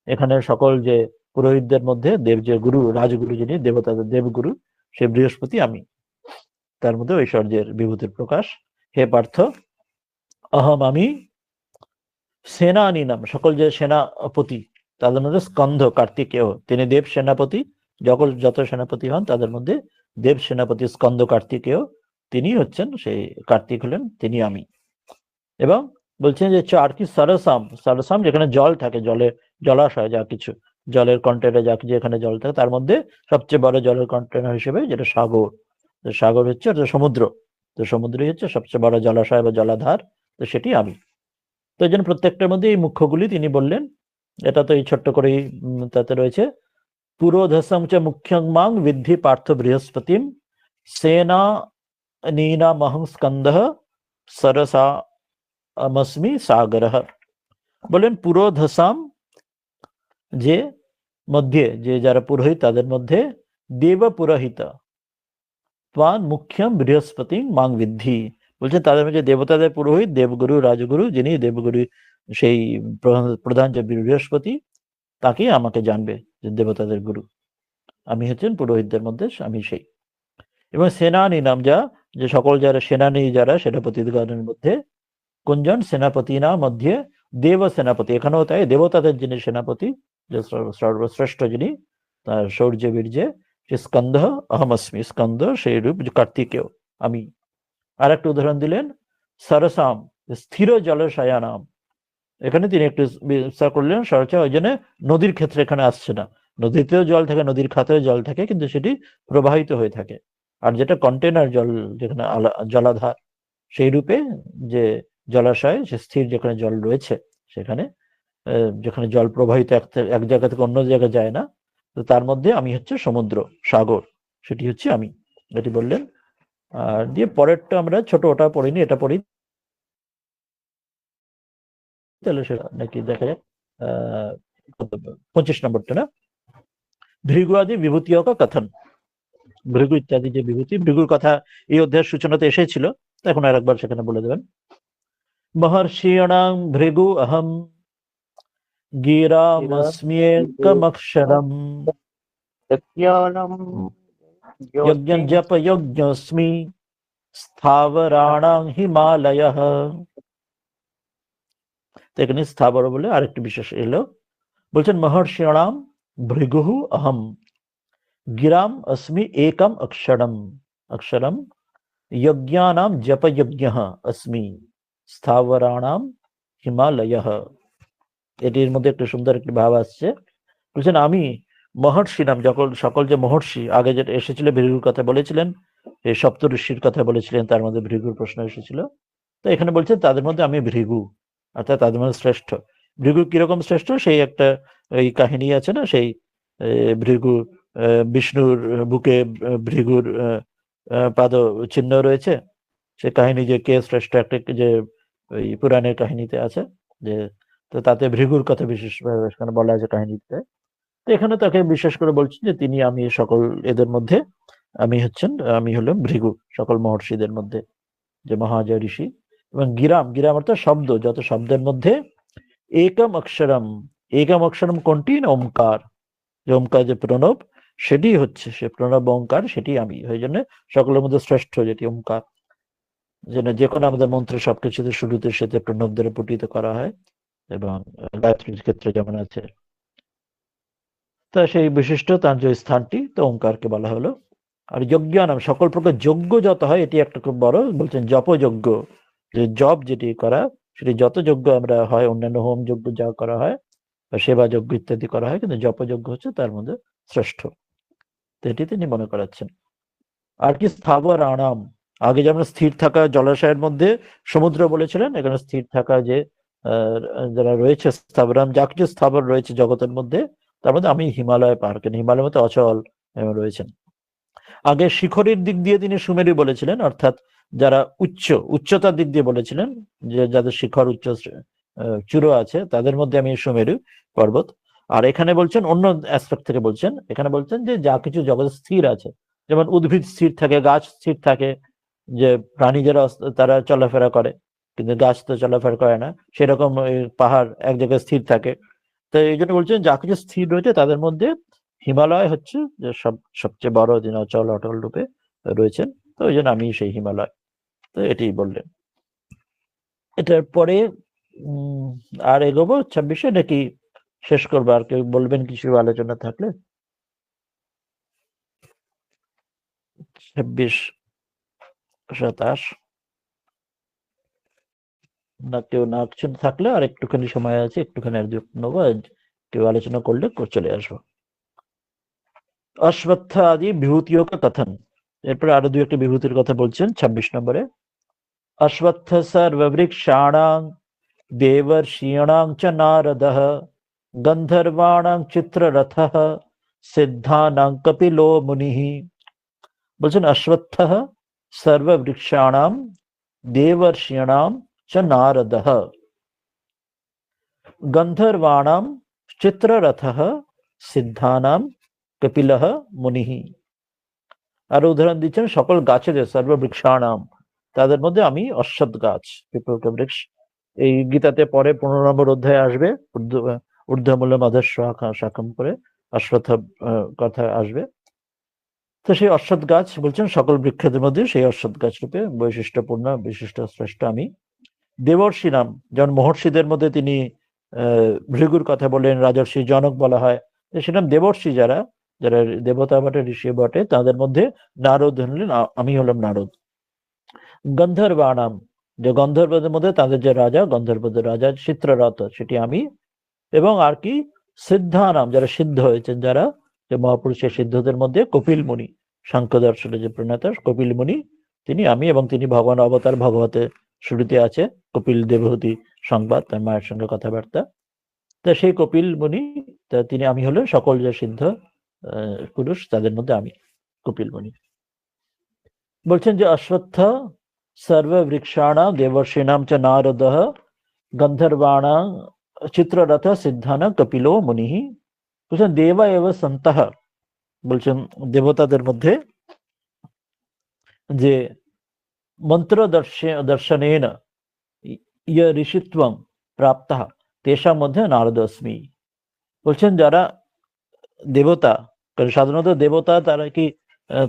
A: এখানে সকল যে পুরোহিতদের মধ্যে দেব যে গুরু, রাজগুরু যিনি দেবতাদের দেবগুরু, সে বৃহস্পতি আমি। তার মধ্যে ঐশ্বর্যের বিভূতির প্রকাশ। হে পার্থ, অহম আমি, সেনানী নাম সকল যে সেনাপতি, তাদের মধ্যে স্কন্ধ কার্তিকেয়, তিনি দেব সেনাপতি, যত সেনাপতি হন তাদের মধ্যে দেব সেনাপতি স্কন্ধ কার্তিকেয়, তিনি হচ্ছেন সেই কার্তিক, হলেন তিনি আমি। এবং বলছেন যে আর কি সরসাম, সরসাম যেখানে জল থাকে, জলাশয় যা কিছু জলের কন্টেনার, যা কিছু যেখানে জল থাকে, তার মধ্যে সবচেয়ে বড় জলের কন্টেনার হিসেবে যেটা সাগর, সাগর হচ্ছে সমুদ্র, তো সমুদ্রই হচ্ছে সবচেয়ে বড় জলাশয় বা জলাধার, তো সেটি আমি। তো এই জন্য প্রত্যেকটার মধ্যে এই মুখ্যগুলি তিনি বললেন। এটা তো এই ছোট্ট করেই তাতে রয়েছে। পুরোধসম চ মুখ্যং মাং বিদ্ধি পার্থ বৃহস্পতিম, সেনা নীনামহং স্কন্দঃ সরসা আমস্মি সাগরঃ। বলেন পুরোধসাম, যে মধ্যে যে যারা পুরোহিত, তাদের মধ্যে দেব পুরোহিত ত্বান মুখ্যম বৃহস্পতি মাং বিদ্ধি, বলছেন তাদের মধ্যে দেবতাদের পুরোহিত, দেবগুরু রাজগুরু, যিনি দেবগুরু সেই প্রধান যে বৃহস্পতি, তাকেই আমাকে জানবে, যে দেবতাদের গুরু আমি হচ্ছেন পুরোহিতদের মধ্যে আমি সেই। এবং সেনানী নাম, যা যে সকল যারা সেনানী, যারা সেনাপতিগণের মধ্যে, কোনজন সেনাপতি না মধ্যে দেব সেনাপতি, এখানেও তাই দেবতাদের যিনি সেনাপতি, যে সর্বশ্রেষ্ঠ যিনি, তার শৌর্য বীর্যে, সে স্কন্ধ অহমস্মি, স্কন্ধ সেই রূপ কার্তিকেয় আমি। আর একটা উদাহরণ দিলেন সরসাম, স্থির জলশয়ানাম, এখানে তিনি একটু বিস্তার করলেন সরচা, ওই জন্য নদীর ক্ষেত্রে এখানে আসছে না, নদীতেও জল থাকে, নদীর খাতেও জল থাকে, কিন্তু সেটি প্রবাহিত হয়ে থাকে, আর যেটা কন্টেনার জল, যেখানে জলাধার, সেই রূপে যে জলাশয়, সে স্থির যেখানে জল রয়েছে, সেখানে যেখানে জল প্রবাহিত এক জায়গা থেকে অন্য জায়গায় যায় না, তো তার মধ্যে আমি হচ্ছে সমুদ্র, সাগর, সেটি হচ্ছে আমি, এটি বললেন। আর দিয়ে পরেরটা আমরা ছোট, ওটা পড়িনি, এটা পড়ি, তাহলে সেটা নাকি দেখা যাক। 25 নম্বরটা না, ভৃগু আদি বিভূতিও কথন। ভৃগু ইত্যাদি যে বিভূতি, ভৃগুর কথা এই অধ্যায়ের সূচনাতে এসেছিল, এখন আর একবার সেখানে বলে দেবেন। মহর্ষিণাং ভৃগু অহম গিরামস্ম্যেকমক্ষরম যজ্ঞং জপ যজ্ঞস্মি স্থাবরাণাং হিমালয়ঃ। তো এখানে স্থাবর বলে আরেকটি বিশেষ এলো, বলছেন মহর্ষিণাম ভৃগু অহম গিরাম अस्मि एकम अक्षरम अक्षरम यज्ञानाम जप यज्ञः अस्मि স্থাবরাণাম হিমালয়ঃ। এটির মধ্যে একটু সুন্দর একটি ভাব আসছে। বলছেন আমি মহর্ষি নাম, সকল যে মহর্ষি, আগে যেটা এসেছিল ভৃগুর কথা বলেছিলেন, এই সপ্ত ঋষির কথা বলেছিলেন, তার মধ্যে ভৃগুর প্রশ্ন এসেছিল। তো এখানে বলছেন তাদের মধ্যে আমি ভৃগু, অর্থাৎ তাদের মধ্যে শ্রেষ্ঠ। ভৃগু কিরকম শ্রেষ্ঠ, সেই একটা এই কাহিনী আছে না, সেই ভৃগু, বিষ্ণুর বুকে ভৃগুর পাদ চিহ্ন রয়েছে, সে কাহিনী যে কে শ্রেষ্ঠ, একটা যে ওই পুরাণের কাহিনীতে আছে, যে তো তাতে ভৃগুর কথা বিশেষ বলা আছে কাহিনীতে। তো এখানে তাকে বিশেষ করে বলছেন যে তিনি, আমি সকল এদের মধ্যে আমি হলাম ভৃগু, সকল মহর্ষিদের মধ্যে যে মহাজয় ঋষি। এবং গিরাম, গিরাম অর্থাৎ শব্দ, যত শব্দের মধ্যে একম অক্ষরম, একম অক্ষরম কোনটি না, ওমকার, যে ওমকার যে প্রণব, সেটি হচ্ছে সে প্রণব ওমকার, সেটি আমি, ওই জন্য সকলের মধ্যে শ্রেষ্ঠ যেটি ওমকার, যে কোনো আমাদের মন্ত্রের সবকিছুতে শুরুতে সেটা প্রণব দ্বারা পঠিত করা হয়, এবং গায়ত্রীর ক্ষেত্রে যেমন আছে। তা সেই বিশিষ্ট তার যে স্থানটি, তো ওঙ্কারকে বলা হলো। আর যজ্ঞ নাম, সকল প্রকার যজ্ঞ যত হয়, এটি একটা খুব বড়, বলছেন জপযজ্ঞ, যে জপ যেটি করা, সেটি যত যজ্ঞ আমরা হয়, অন্যান্য হোম যজ্ঞ যা করা হয় বা সেবা যজ্ঞ ইত্যাদি করা হয়, কিন্তু জপযজ্ঞ হচ্ছে তার মধ্যে শ্রেষ্ঠ, তো এটি তিনি মনে করাচ্ছেন। আর কি স্থাবর আনাম, আগে যেমন স্থির থাকা জলাশয়ের মধ্যে সমুদ্র বলেছিলেন, এখানে স্থির থাকা যে যারা রয়েছে স্থাবরাম, যা কিছু স্থাবর রয়েছে জগতের মধ্যে, তার মধ্যে আমি হিমালয় পাহাড়, কেন হিমালয়ের মধ্যে অচল রয়েছেন। আগে শিখরের দিক দিয়ে তিনি সুমেরু বলেছিলেন, অর্থাৎ যারা উচ্চতার দিক দিয়ে বলেছিলেন, যে যাদের শিখর উচ্চ চূড়ো আছে, তাদের মধ্যে আমি সুমেরু পর্বত। আর এখানে বলছেন অন্য অ্যাসপেক্ট থেকে বলছেন, এখানে বলছেন যে যা কিছু জগতে স্থির আছে, যেমন উদ্ভিদ স্থির থাকে, গাছ স্থির থাকে, যে প্রাণী যারা তারা চলাফেরা করে, কিন্তু গাছ তো চলাফেরা করে না, সেরকম পাহাড় এক জায়গায় স্থির থাকে। তো এই জন্য বলছেন যা কিছু স্থির রয়েছে তাদের মধ্যে হিমালয় হচ্ছে যে সবচেয়ে বড়, যিনি অচল অটল রূপে রয়েছেন, তো ওই জন্য আমি সেই হিমালয়। তো এটি বললেন। এটার পরে আর এগোবো 26-এ, নাকি শেষ করবো? আর কেউ বলবেন কিছু আলোচনা থাকলে? 26, 27 না, কেউ না কিছু থাকলে আর একটুখানি সময় আছে, একটুখানি আর নেবো, কেউ আলোচনা করলে চলে আসবো। অশ্বত্থ আদি বিভূতিও কথন, এরপরে আরো দুই একটা বিভূতির কথা বলছেন 26 নম্বরে। অশ্বত্থ সর্ববৃক্ষাণাং দেবর্ষীণাং চ নারদঃ গন্ধর্বাণাং চিত্ররথঃ সিদ্ধানাং কপিলো মুনিঃ। বলছেন অশ্বত্থ সর্ববৃক্ষাণাং দেবর্ষীণাং চ নারদঃ গন্ধর্বাণাং চিত্ররথঃ সিদ্ধানাং কপিলঃ মুনিঃ। আর উদাহরণ দিচ্ছেন সকল গাছেদের, সর্ববৃক্ষাণাম, তাদের মধ্যে আমি অশ্বত্থ গাছ, পিপল বৃক্ষ। এই গীতাতে পরে 15 নম্বর অধ্যায়ে আসবে, ঊর্ধ্বমূলম অধঃ শাখম করে অশ্বত্থ কথা আসবে। তো সেই অশ্বত্থ গাছ বলছেন সকল বৃক্ষের মধ্যে সেই অশ্বত্থ গাছ রূপে বৈশিষ্ট্যপূর্ণ, বিশিষ্ট, শ্রেষ্ঠ আমি। দেবর্ষি নাম, যেমন মহর্ষিদের মধ্যে তিনি ভৃগুর কথা বলেন, রাজর্ষি জনক বলা হয়, সেরকম দেবর্ষি যারা যারা দেবতা বটে, ঋষি বটে, তাদের মধ্যে নারদ হলেন, আমি হলাম নারদ। গন্ধর্বাণাম, যে গন্ধর্বদের মধ্যে তাদের যে রাজা, গন্ধর্বদের রাজা চিত্ররথ, সেটি আমি। এবং আর কি সিদ্ধানাম, যারা সিদ্ধ হয়েছেন, যারা যে মহাপুরুষের সিদ্ধদের মধ্যে কপিল মুনি, সাংখ্য দর্শনের যে প্রণেতা কপিল মুনি, তিনি আমি, এবং তিনি ভগবান অবতার ভাগবতে শুরুতে আছে কপিল দেবহূতি সংবাদ, তার মায়ের সঙ্গে কথাবার্তা। তা সেই কপিল মুনি, তা তিনি আমি হলেন সকল যে সিদ্ধ পুরুষ তাদের মধ্যে আমি কপিল মুনি। বলছেন যে অশ্বত্থ সর্ববৃক্ষাণাং দেবর্ষীণাং চ নারদঃ গন্ধর্বাণাং চিত্ররথ সিদ্ধান কপিলো মুনিঃ। বলছেন দেবা এব সন্তঃ, বলছেন দেবতাদের মধ্যে যে মন্ত্র দর্শনেন ইয় ঋষিত্বং প্রাপ্তঃ তেষাং মধ্যে নারদ अस्मि। বলছেন যারা দেবতা, কারণ সাধারণত দেবতা তারা কি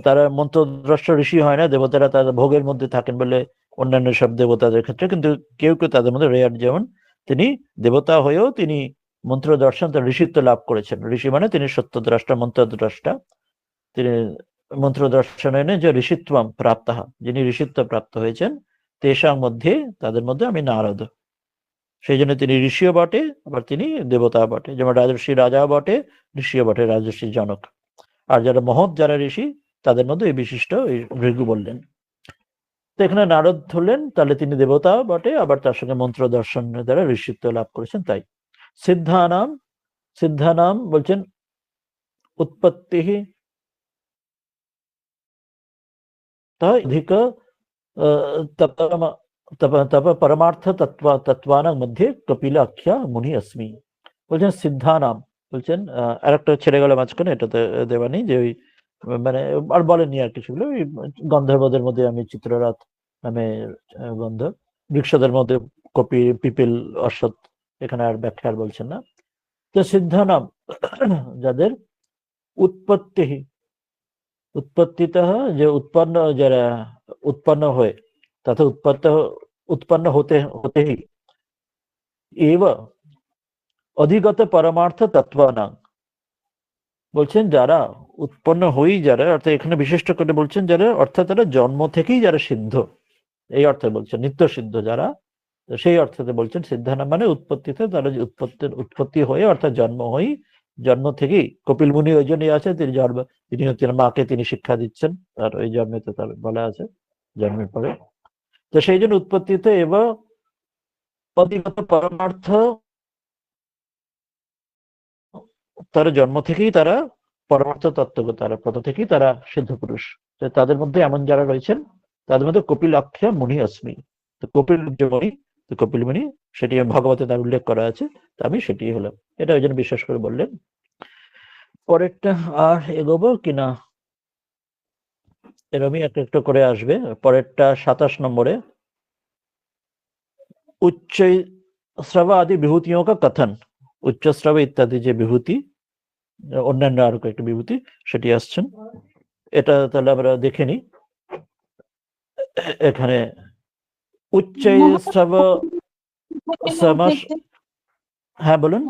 A: তারা মন্ত্রদ্রষ্ট ঋষি হয় না, দেবতারা তাদের ভোগের মধ্যে থাকেন বলে অন্যান্য সব দেবতাদের ক্ষেত্রে, কিন্তু কেউ কেউ তাদের মধ্যে রেয়ার, যেমন তিনি দেবতা হয়েও তিনি মন্ত্র দর্শন, তার ঋষিত্ব লাভ করেছেন। ঋষি মানে তিনি সত্যদ্রষ্টা, মন্ত্রদ্রষ্টা। তিনি মন্ত্র দর্শনে যে ঋষিত্বম প্রাপ্তঃ, যিনি ঋষিত্ব প্রাপ্ত হয়েছেন, তেষাং মধ্যে তাদের মধ্যে আমি নারদ। সেই জন্য তিনি ঋষিও বটে, আবার তিনি দেবতা বটে, যেমন রাজর্ষি রাজা বটে, ঋষিও বটে, রাজর্ষি জনক। আর যারা মহৎ যারা ঋষি তাদের মধ্যে এই বিশিষ্ট ভৃগু বললেন। তো এখানে নারদ হলেন, তাহলে তিনি দেবতা বটে, আবার তার সঙ্গে মন্ত্র দর্শনের দ্বারা ঋষিত্ব লাভ করেছেন। তাই সিদ্ধানাম বলছেন উৎপত্তি অধিক তপ পরমার্থ তত্ত্বানাং মধ্যে কপিল আখ্যা মুনি अस्मि। বলছেন সিদ্ধানাম, বলছেন আরেকটা ছেড়ে গেল মাঝখানে, এটাতে দেওয়া নেই, যে ওই মানে আর বলেননি আর কিছুগুলো। ওই গন্ধর্বদের মধ্যে আমি চিত্ররথ নামে গন্ধ, বৃক্ষদের মধ্যে কপি, পিপিল, অশ্বত্থ, এখানে আর ব্যাখ্যা আর বলছেন না। তো সিদ্ধানাম যাদের উৎপত্তিতঃ যে উৎপন্ন, যারা উৎপন্ন হয়ে, তথা উৎপন্ন হতেই এব অধিগত পরমার্থ তত্ত্বানাং। বলছেন যারা উৎপন্ন হই, যারা অর্থাৎ এখানে বিশিষ্ট করে বলছেন যারা, অর্থাৎ তারা জন্ম থেকেই যারা সিদ্ধ, এই অর্থে বলছেন নিত্য সিদ্ধ যারা, সেই অর্থে বলছেন সিদ্ধানা মানে উৎপত্তিতে, তারা উৎপত্তি হয়ে অর্থাৎ জন্ম থেকেই কপিল মুনি ওই জন্যই আছে, তিনি মাকে তিনি শিক্ষা দিচ্ছেন, আর ওই জন্মেতে তার বলা আছে জন্মের পরে। তো সেই জন্য উৎপত্তিতে এবার অধিগত পরমার্থ, তারা জন্ম থেকেই তারা পরমার্থ তত্ত্ব, তারা প্রথম থেকেই তারা সিদ্ধ পুরুষ। তাদের মধ্যে এমন যারা রয়েছেন, তাদের মধ্যে কপিল আখ্যা মুনি अस्मि। তো কপিল যে মুনি, তো কপিল মুনি সেটি ভগবতে তার উল্লেখ করা আছে, তো আমি সেটি হলাম। এটা ওই জন্য বিশ্বাস করে বললেন। পরেরটা আর এগোবো কিনা, এরমই একটা একটা করে আসবে। পরেরটা 27 নম্বরে উচ্চ শ্রব আদি বিভূতিও কা কথন, উচ্চ শ্রব ইত্যাদি যে বিভূতি, অন্যান্য আরো কয়েকটি বিভূতি, সেটি আসছেন। এটা তাহলে আমরা দেখে নিই। এখানে উচ্চ শ্রব সমাস, হ্যাঁ বলুন।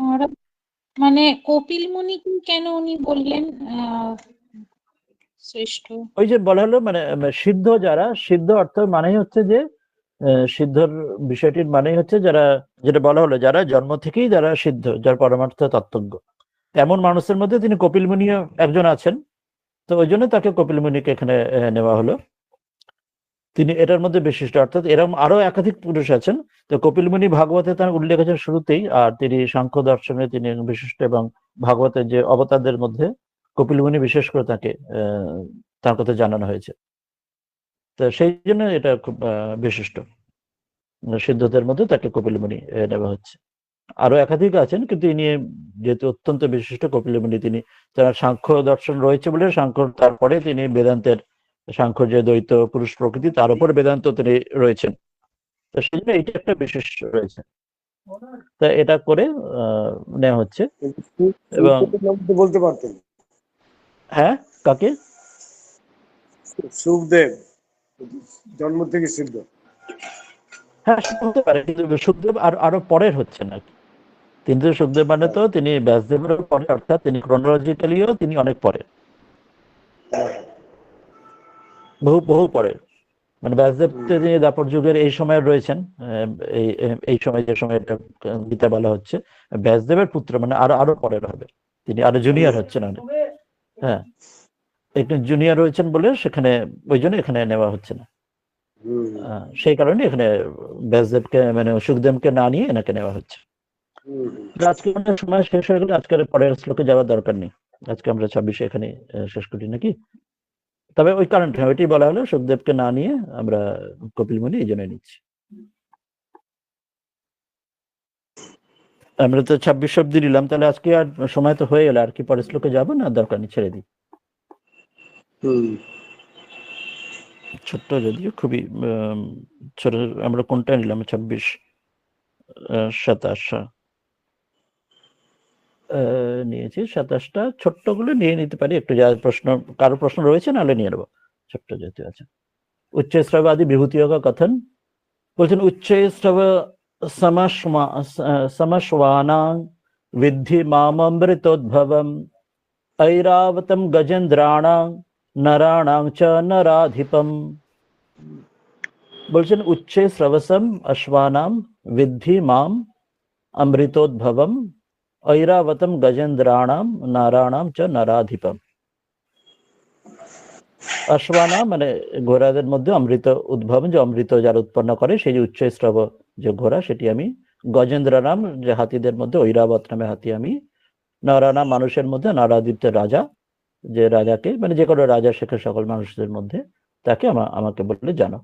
B: মানে কপিল মুনি কেন উনি বললেন শ্রেষ্ঠ?
A: ওই যে বলা হলো মানে সিদ্ধ যারা, সিদ্ধ অর্থ মানেই হচ্ছে যে সিদ্ধর বিষয়টির মানেই হচ্ছে যারা, যেটা বলা হলো যারা জন্ম থেকেই যারা সিদ্ধ, যার পরমার্থ তত্ত্বজ্ঞ, এমন মানুষের মধ্যে তিনি কপিল মুনিও একজন আছেন। তো ওই জন্য তাকে কপিল মুনিকে এখানে নেওয়া হলো। তিনি এটার মধ্যে বিশিষ্ট, অর্থাৎ এরকম আরো একাধিক পুরুষ আছেন। তো কপিল মুনি ভাগবতে তার উল্লেখ আছে শুরুতেই, আর তিনি সাংখ্য দর্শনে তিনি বিশিষ্ট, এবং ভাগবতের যে অবতারদের মধ্যে কপিল মুনি বিশেষ করে তাকে তার কথা জানানো হয়েছে। তো সেই জন্য এটা খুব বিশিষ্ট, সিদ্ধদের মধ্যে তাকে কপিল মুনি নেওয়া হচ্ছে। আরো একাধিক আছেন, কিন্তু ইনি যেহেতু অত্যন্ত বিশিষ্ট কপিল মুনি, তিনি তার সাংখ্য দর্শন রয়েছে বলে সাংখ্য, তারপরে তিনি বেদান্তের, সাংখ্য যে দ্বৈত পুরুষ প্রকৃতি, তার উপর বেদান্ত তিনি রয়েছেন। তো সেই জন্য এইটা একটা বিশেষ রয়েছে, তা এটা করে নেওয়া হচ্ছে। এবং
C: বলতে পারতেন,
A: হ্যাঁ, কাকে?
C: সুখদেব জন্ম থেকে সিদ্ধ।
A: হ্যাঁ, বলতে পারে, কিন্তু সুখদেব আরো পরের হচ্ছে না। তিনি তো সুখদেব মানে তো তিনি ব্যাসদেবের পরে, অর্থাৎ তিনি ক্রোনোলজিক্যালিও তিনি অনেক পরে, বহু পরে। মানে ব্যাসদেব তিনি দাপর যুগের এই সময় রয়েছেন, এই সময় যে সময় এটা গীতা বলা হচ্ছে, ব্যাসদেবের পুত্র, মানে আরো পরের হবে, তিনি আরো জুনিয়র হচ্ছেন অনেক। হ্যাঁ, একটু জুনিয়র রয়েছেন বলে সেখানে ওই জন্য এখানে নেওয়া হচ্ছে না।
C: হুম
A: সেই কারণে এখানে ব্যাসদেবকে মানে সুখদেবকে না নিয়ে এনাকে নেওয়া হচ্ছে।
C: হুম
A: তো আজকে আমাদের সময় শেষ হয়ে গেলে আজকের পরের শ্লোকে যাওয়ার দরকার নেই। আজকে আমরা 26 এখানে শেষ করি নাকি? তবে ওই কারণটা ওইটাই বলা হলো, সুখদেবকে না নিয়ে আমরা কপিল মুনি এই জন্য নিচ্ছি। আমরা তো 26 অব্দি নিলাম, তাহলে আজকে আর সময় তো হয়ে গেল, আর কি পরের শ্লোকে যাবো না দরকার নেই, ছেড়ে দিই।
C: হুম
A: ছোট্ট যদিও খুবই ছোট। আমরা কোনটা নিলাম? 26 27 নিয়েছি। 27টা ছোট্টগুলো নিয়ে নিতে পারি, একটু যা প্রশ্ন কারো প্রশ্ন রয়েছে নাহলে নিয়ে নেবো, ছোট্ট যেহেতু আছে। উচ্চ শ্রব আদি বিভূতি যোগ কথন বলছেন, উচ্চ শ্রব সমশ্বানাং বিদ্ধি মামৃতোদ্ভবম ঐরাবতম গজেন্দ্রাণাং নরাণাং চ নরাধিপম। বলছেন উচ্চে শ্রবসম অশ্বানাম বিদ্ধি মাম অমৃতোদ্ভবম ঐরাবতম গজেন্দ্রাণাম নরাণাম চ নরাধিপম। অশ্বানা মানে ঘোড়াদের মধ্যে অমৃত উদ্ভব, যে অমৃত যারা উৎপন্ন করে, সেই যে উচ্চ শ্রব যে ঘোড়া, সেটি আমি। গজেন্দ্র নাম যে হাতিদের মধ্যে, ঐরাবত নামে হাতি আমি। নরানাম মানুষের মধ্যে, নরাদিত্য রাজা, যে রাজাকে মানে যে কোনো রাজা শেখে সকল মানুষদের মধ্যে, তাকে আমাকে বললে জানো।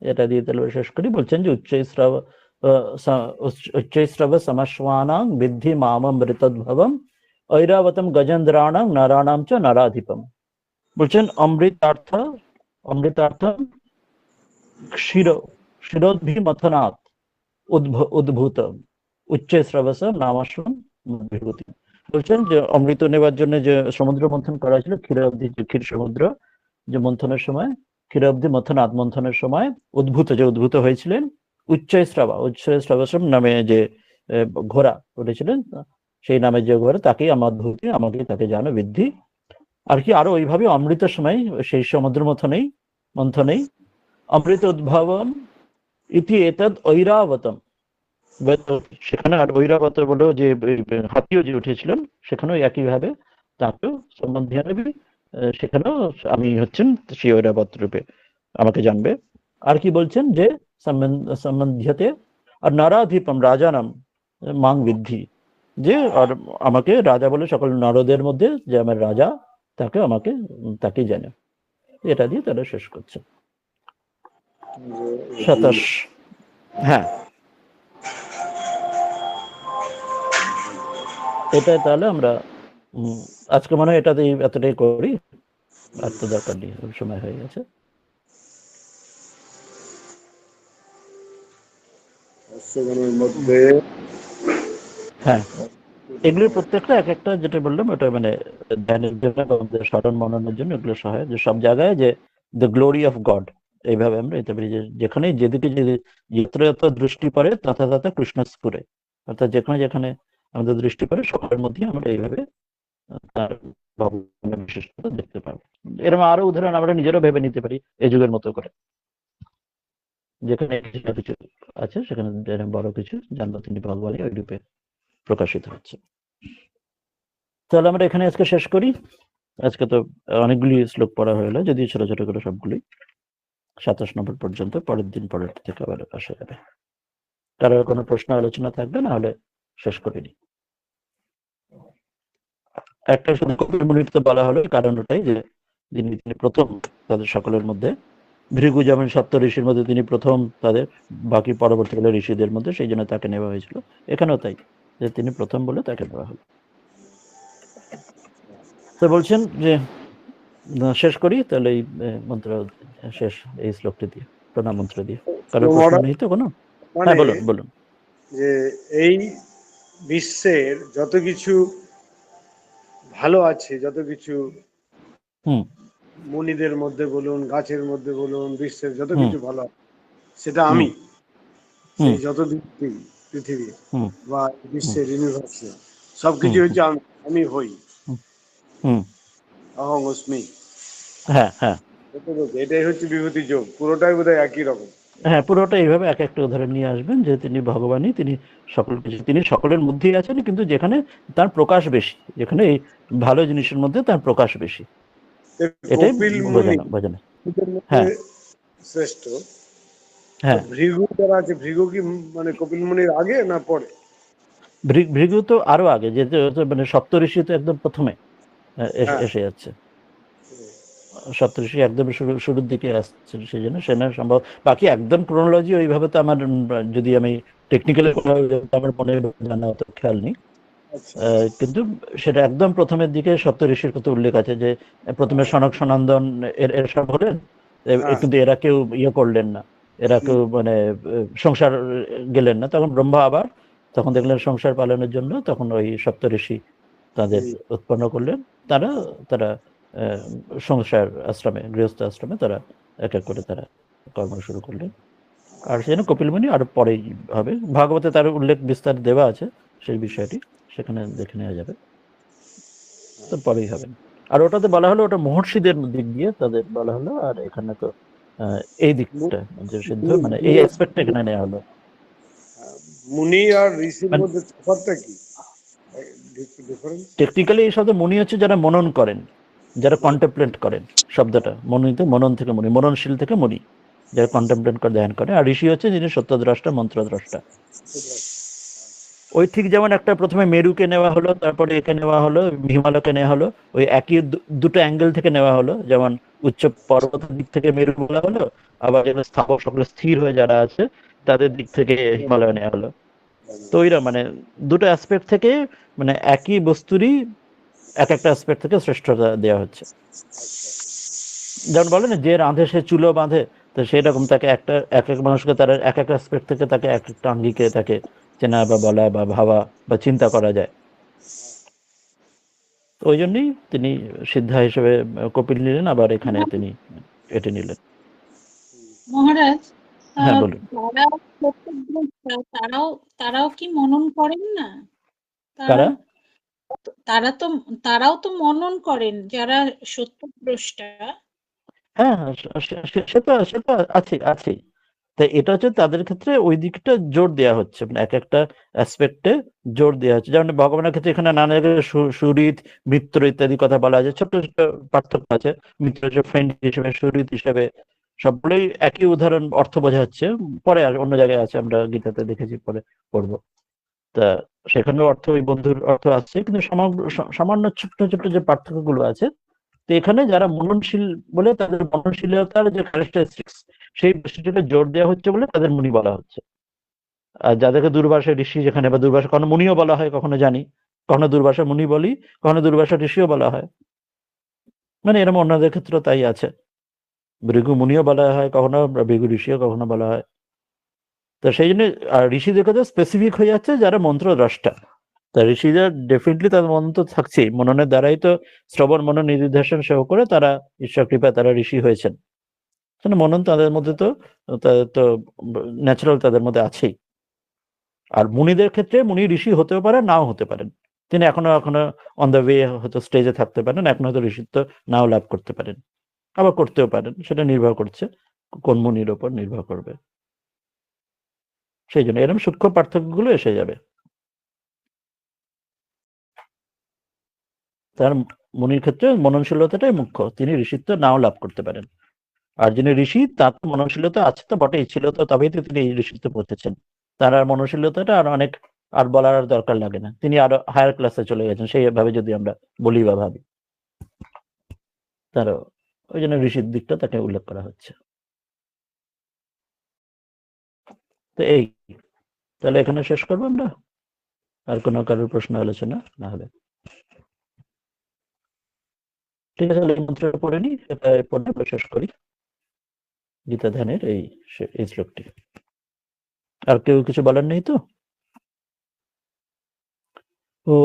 A: এটা দিয়ে তাহলে শেষ করি। বলছেন যে উচ্চ শ্রব সমশ্বানাং বিদ্ধি মামৃতোদ্ভবম ঐরাবতম গজেন্দ্রাণাং নরাণাম চ নরাধিপম। বলছেন অমৃতার্থ ক্ষীরোদ্ভিমথনাৎ উদ্ভূত উচ্চ শ্রবস নামাশ্রম বিভূতি। বলছেন যে অমৃত নেবার জন্য যে সমুদ্র মন্থন করা হয়েছিল, ক্ষীর সমুদ্র যে মন্থনের সময়, ক্ষীরোব্ধি মথনাৎ মন্থনের সময় উদ্ভূত হয়েছিলেন উচ্চ শ্রবসম নামে যে ঘোড়া উঠেছিলেন, সেই নামে যে ঘোড়া, তাকেই আমার ধূতি, আমাকে তাকে জানো বৃদ্ধি। আর কি আরো ওইভাবে অমৃতের সময় সেই সমুদ্র মন্থনেই অমৃত উদ্ভাবন ইতি এতদ ঐরাবতম। সেখানে আর ঐরাবত বলেও যে হাতিও যে উঠেছিলেন, সেখানেও একইভাবে তাকেও সম্বন্ধীয় নেবে, সেখানেও আমি হচ্ছেন সেই ঐরাবত রূপে আমাকে জানবে। আর কি বলছেন যে সম্বন্ধিয়াতে আর নরাধিপম রাজা নাম মাং বৃদ্ধি, যে আর আমাকে রাজা বলে সকল নরদের মধ্যে যে আমার রাজা, তাকেই জানে। এটা দিয়ে তারা শেষ করছে 27। হ্যাঁ, এটাই তাহলে আমরা আজকে মনে হয় এতটাই করি, আর তো দরকার নেই, সময় হয়ে গেছে।
C: মধ্যে
A: হ্যাঁ, এগুলির প্রত্যেকটা এক একটা যেটা বললাম, ওটা মানে ধ্যানের জন্য বা আমাদের স্মরণ মননের জন্য এগুলো সহায়, যে সব জায়গায় যে দ্য গ্লোরি অফ গড, এইভাবে আমরা এতে পারি যে যেখানে যেদিকে যত্র যত্র দৃষ্টি পড়ে তথা তথা কৃষ্ণ স্ফুরে, অর্থাৎ যেখানে আমাদের দৃষ্টি পড়ে সকলের মধ্যে আমরা এইভাবে তার ভগবানের বিশেষতা দেখতে পাবো। এরকম আরো উদাহরণ আমরা নিজেরও ভেবে নিতে পারি এই যুগের মতো করে, যেখানে কিছু আছে সেখানে বড় কিছু জানবো তিনি ভগবানই ওই রূপে প্রকাশিত হচ্ছে। তাহলে আমরা এখানে আজকে শেষ করি। আজকে তো অনেকগুলি শ্লোক পড়া হলো, যদি ছোট ছোট করে সবগুলি 27 নম্বর পর্যন্ত, পরের দিন পরের থেকে আবার আসা যাবে। কারোর কোনো প্রশ্ন আলোচনা থাকবে না হলে শেষ করিনি। একটা শুধু কপিল মুনির তো বলা হলো, কারণ ওটাই যে তিনি প্রথম তাদের সকলের মধ্যে, ভৃগু যেমন সপ্ত ঋষির মধ্যে তিনি প্রথম তাদের, বাকি পরবর্তীকালে ঋষিদের মধ্যে, সেই জন্য তাকে নেওয়া হয়েছিল। এখানেও তাই, যে তিনি প্রথম বলে তাকে নেওয়া হলো। তো বলছেন যে শেষ করি তাহলে এই মন্ত্র শেষ, এই শ্লোকটি দিয়ে, প্রণাম মন্ত্র দিয়ে। কারোর প্রশ্ন নেই তো কোনো? হ্যাঁ, বলুন।
C: যে এই বিশ্বের যত কিছু ভালো আছে, যত কিছু মুনিদের মধ্যে বলুন, গাছের মধ্যে বলুন, বিশ্বের যত কিছু ভালো আছে, সেটা আমি। সেই যত পৃথিবী বা বিশ্বের ইউনিভার্সে সবকিছু হচ্ছে আমি হই, অহং অস্মি।
A: হ্যাঁ হ্যাঁ,
C: এটাই হচ্ছে বিভূতি যোগ, পুরোটাই বোধহয় একই রকম।
A: হ্যাঁ, পুরোটা এইভাবে এক একটা উদাহরণ নিয়ে আসবেন, যে তিনি ভগবানই, তিনি সকল কিছু, তিনি সকলের মধ্যেই আছেন, কিন্তু যেখানে তার প্রকাশ বেশি, যেখানে এই ভালো জিনিসের মধ্যে তার প্রকাশ বেশি, এটাই
C: কপিল মুনি
A: বোঝানো বোঝানো।
C: এদের মধ্যে
A: হ্যাঁ
C: শ্রেষ্ঠ।
A: হ্যাঁ,
C: ভৃগু যারা আছে, ভৃগু কি মানে কপিল মুনির আগে না পরে?
A: ভৃগু তো আরো আগে, যে মানে সপ্তঋষি তো একদম প্রথমে
C: হ্যাঁ,
A: এসে যাচ্ছে। সপ্তঋষি একদম শুরুর দিকে আসছে, সেই জন্য সেনা সম্ভব। বাকি একদম ক্রোনোলজি ওইভাবে তো আমার যদি আমি টেকনিক্যালি আমার মনে জানা অত খেয়াল নেই।
C: আচ্ছা
A: কিন্তু সেটা একদম প্রথমের দিকে সপ্তঋষির কথা উল্লেখ আছে, যে প্রথমে সনক সনন্দন এর সব হলেন,
C: হ্যাঁ
A: কিন্তু এরা কেউ ইয়ে করলেন না, এরা কেউ মানে সংসার গেলেন না। তখন ব্রহ্মা আবার তখন দেখলেন সংসার পালনের জন্য, তখন ওই সপ্তঋষি তাদের উৎপন্ন করলেন। তারা তারা আহ, সংসার আশ্রমে, গৃহস্থ আশ্রমে তারা এক এক করে তারা কর্ম শুরু করলেন। আর সেজন্য কপিলমুনি আরো পরেই হবে। ভাগবতে তার উল্লেখ বিস্তার দেওয়া আছে সেই বিষয়টি, সেখানে দেখে নেওয়া যাবে, তো পরেই হবে। আর ওটাতে বলা হলো ওটা মহর্ষিদের দিক দিয়ে তাদের বলা হলো, আর এখানে তো এই দিকটা যে সিদ্ধ, মানে এই অ্যাসপেক্টটা এখানে নেওয়া হলো।
C: মুনি আর ঋষির
A: মানে
C: মধ্যে তফাৎটা কি, ডিফারেন্স?
A: টেকনিক্যালি এই শব্দ মুনি হচ্ছে যারা মনন করেন, যারা কন্টেমপ্লেট করেন। শব্দটা মনোনীত, মনন থেকে মুনি, মননশীল থেকে মুনি, যারা কন্টেমপ্লেট করে ধ্যান করে। আর ঋষি হচ্ছে যিনি সত্যদ্রষ্টা, মন্ত্রদ্রষ্টা। ওই ঠিক যেমন একটা প্রথমে মেরুকে নেওয়া হলো, তারপরে একে নেওয়া হলো, হিমালয়কে নেওয়া হলো, ওই একই দুটো অ্যাঙ্গেল থেকে নেওয়া হলো। যেমন উচ্চ পর্বতের দিক থেকে মেরু বলা হলো, আবার যেগুলো স্থাবক সকলে স্থির হয়ে যারা আছে তাদের দিক থেকে হিমালয় নেওয়া হলো। তো ওইরা মানে দুটো অ্যাসপেক্ট থেকে, মানে একই বস্তুরই এক একটা অ্যাসপেক্ট থেকে শ্রেষ্ঠতা দেওয়া হচ্ছে। যেমন বলে না, যে রাঁধে সে চুলো বাঁধে, তো সেরকম তাকে একটা এক এক মানুষকে তার এক একটা অ্যাসপেক্ট থেকে তাকে এক একটা আঙ্গিকে তাকে চেনা বা বলা বা ভাবা বা চিন্তা করা যায়। তো ওই জন্যই তিনি সিদ্ধা হিসেবে কপিল নিলেন, আবার এখানে তিনি এটি নিলেন।
B: মহারাজ,
A: হ্যাঁ বলুন।
B: যারা সত্যদ্রষ্টা তারাও তারাও কি মনন করেন না? তারা
A: কারা?
B: তারা তো তারাও তো মনন করেন, যারা সত্যদ্রষ্টা।
A: হ্যাঁ হ্যাঁ, সে তো আছে আছে। তাই এটা হচ্ছে তাদের ক্ষেত্রে ওই দিকটা জোর দেওয়া হচ্ছে, মানে এক একটা অ্যাসপেক্টে জোর দেওয়া হচ্ছে। যেমন ভগবানের ক্ষেত্রে এখানে নানা জায়গায় সুরিত, মিত্র ইত্যাদি কথা বলা আছে। ছোট ছোট পার্থক্য আছে। মিত্র হচ্ছে ফ্রেন্ড হিসেবে, সুরিত হিসেবে, সবগুলোই একই উদাহরণ অর্থ বোঝাচ্ছে। পরে আর অন্য জায়গায় আছে, আমরা গীতাতে দেখেছি, পরে পড়বো। তা সেখানে অর্থ, ওই বন্ধুর অর্থ আছে, কিন্তু সামান্য ছোট্ট ছোট্ট যে পার্থক্যগুলো আছে। তো এখানে যারা মননশীল বলে তাদের মননশীলতার যে ক্যারেক্টারিস্টিক্স, সেই বিষয়টিতে জোর দেওয়া হচ্ছে বলে তাদের মুনি বলা হচ্ছে। আর যাদেরকে দুর্বাসা ঋষি, যেখানে বা দুর্বাসা কখনো মুনিও বলা হয়, কখনো জানি, কখনো দুর্বাসা মুনি বলি, কখনো দুর্বাসা ঋষিও বলা হয়। মানে এরকম অন্যদের ক্ষেত্রে তাই আছে, ভৃগু মুনিও বলা হয় কখনো, ভৃগু ঋষিও কখনো বলা হয়। তো সেই জন্য ঋষিদের কথা স্পেসিফিক হয়ে যাচ্ছে যারা মন্ত্র দ্রষ্টা। তা ঋষিরা ডেফিনেটলি তাদের মনন তো থাকছেই, মননের দ্বারাই তো শ্রবণ মনন নিধিধ্যাসন সেও করে তারা ঈশ্বর কৃপায় তারা ঋষি হয়েছেন। মনন তাদের মধ্যে তো, তাদের তো ন্যাচারাল তাদের মধ্যে আছেই। আর মুনিদের ক্ষেত্রে মুনি ঋষি হতেও পারে, নাও হতে পারেন। তিনি এখনো এখনো অন দ্য ওয়ে, হয়তো স্টেজে থাকতে পারেন, এখন হয়তো ঋষিত্ব নাও লাভ করতে পারেন, আবার করতেও পারেন। সেটা নির্ভর করছে কোন মুনির ওপর নির্ভর করবে। সেই জন্য এরকম সূক্ষ্ম পার্থক্যগুলো এসে যাবে। তার মুনির ক্ষেত্রে মননশীলতাটাই মুখ্য, তিনি ঋষিত্ব নাও লাভ করতে পারেন। আর যিনি ঋষি, তার তো মননশীলতা আছে তো বটেই, ছিল তো, তবেই তো তিনি এই ঋষিত্বে পৌঁছেছেন। তার আর মননশীলতাটা আর অনেক আর বলার আর দরকার লাগে না, তিনি আরো হায়ার ক্লাসে চলে গেছেন সেইভাবে যদি আমরা বলি বা ভাবি। তারও ওই জন্য ঋষির দিকটা তাকে উল্লেখ করা হচ্ছে। তো এই, তাহলে এখানে শেষ করবো আমরা। আর কোনো কারোর প্রশ্ন আলোচনা না হলে ঠিক আছে, তাহলে এই মন্ত্রটা পড়ে নি, এটা পড়ে আমরা শেষ করি গীতা ধ্যানের এই শ্লোকটি। আর কেউ কিছু বলার নেই তো? ও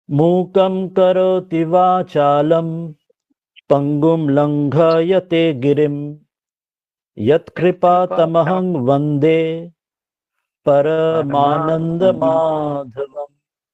A: मूकं करोति वाचालं पङ्गुं लङ्घयते गिरिं यत्कृपातमहं वन्दे परमानन्दमाधवम्।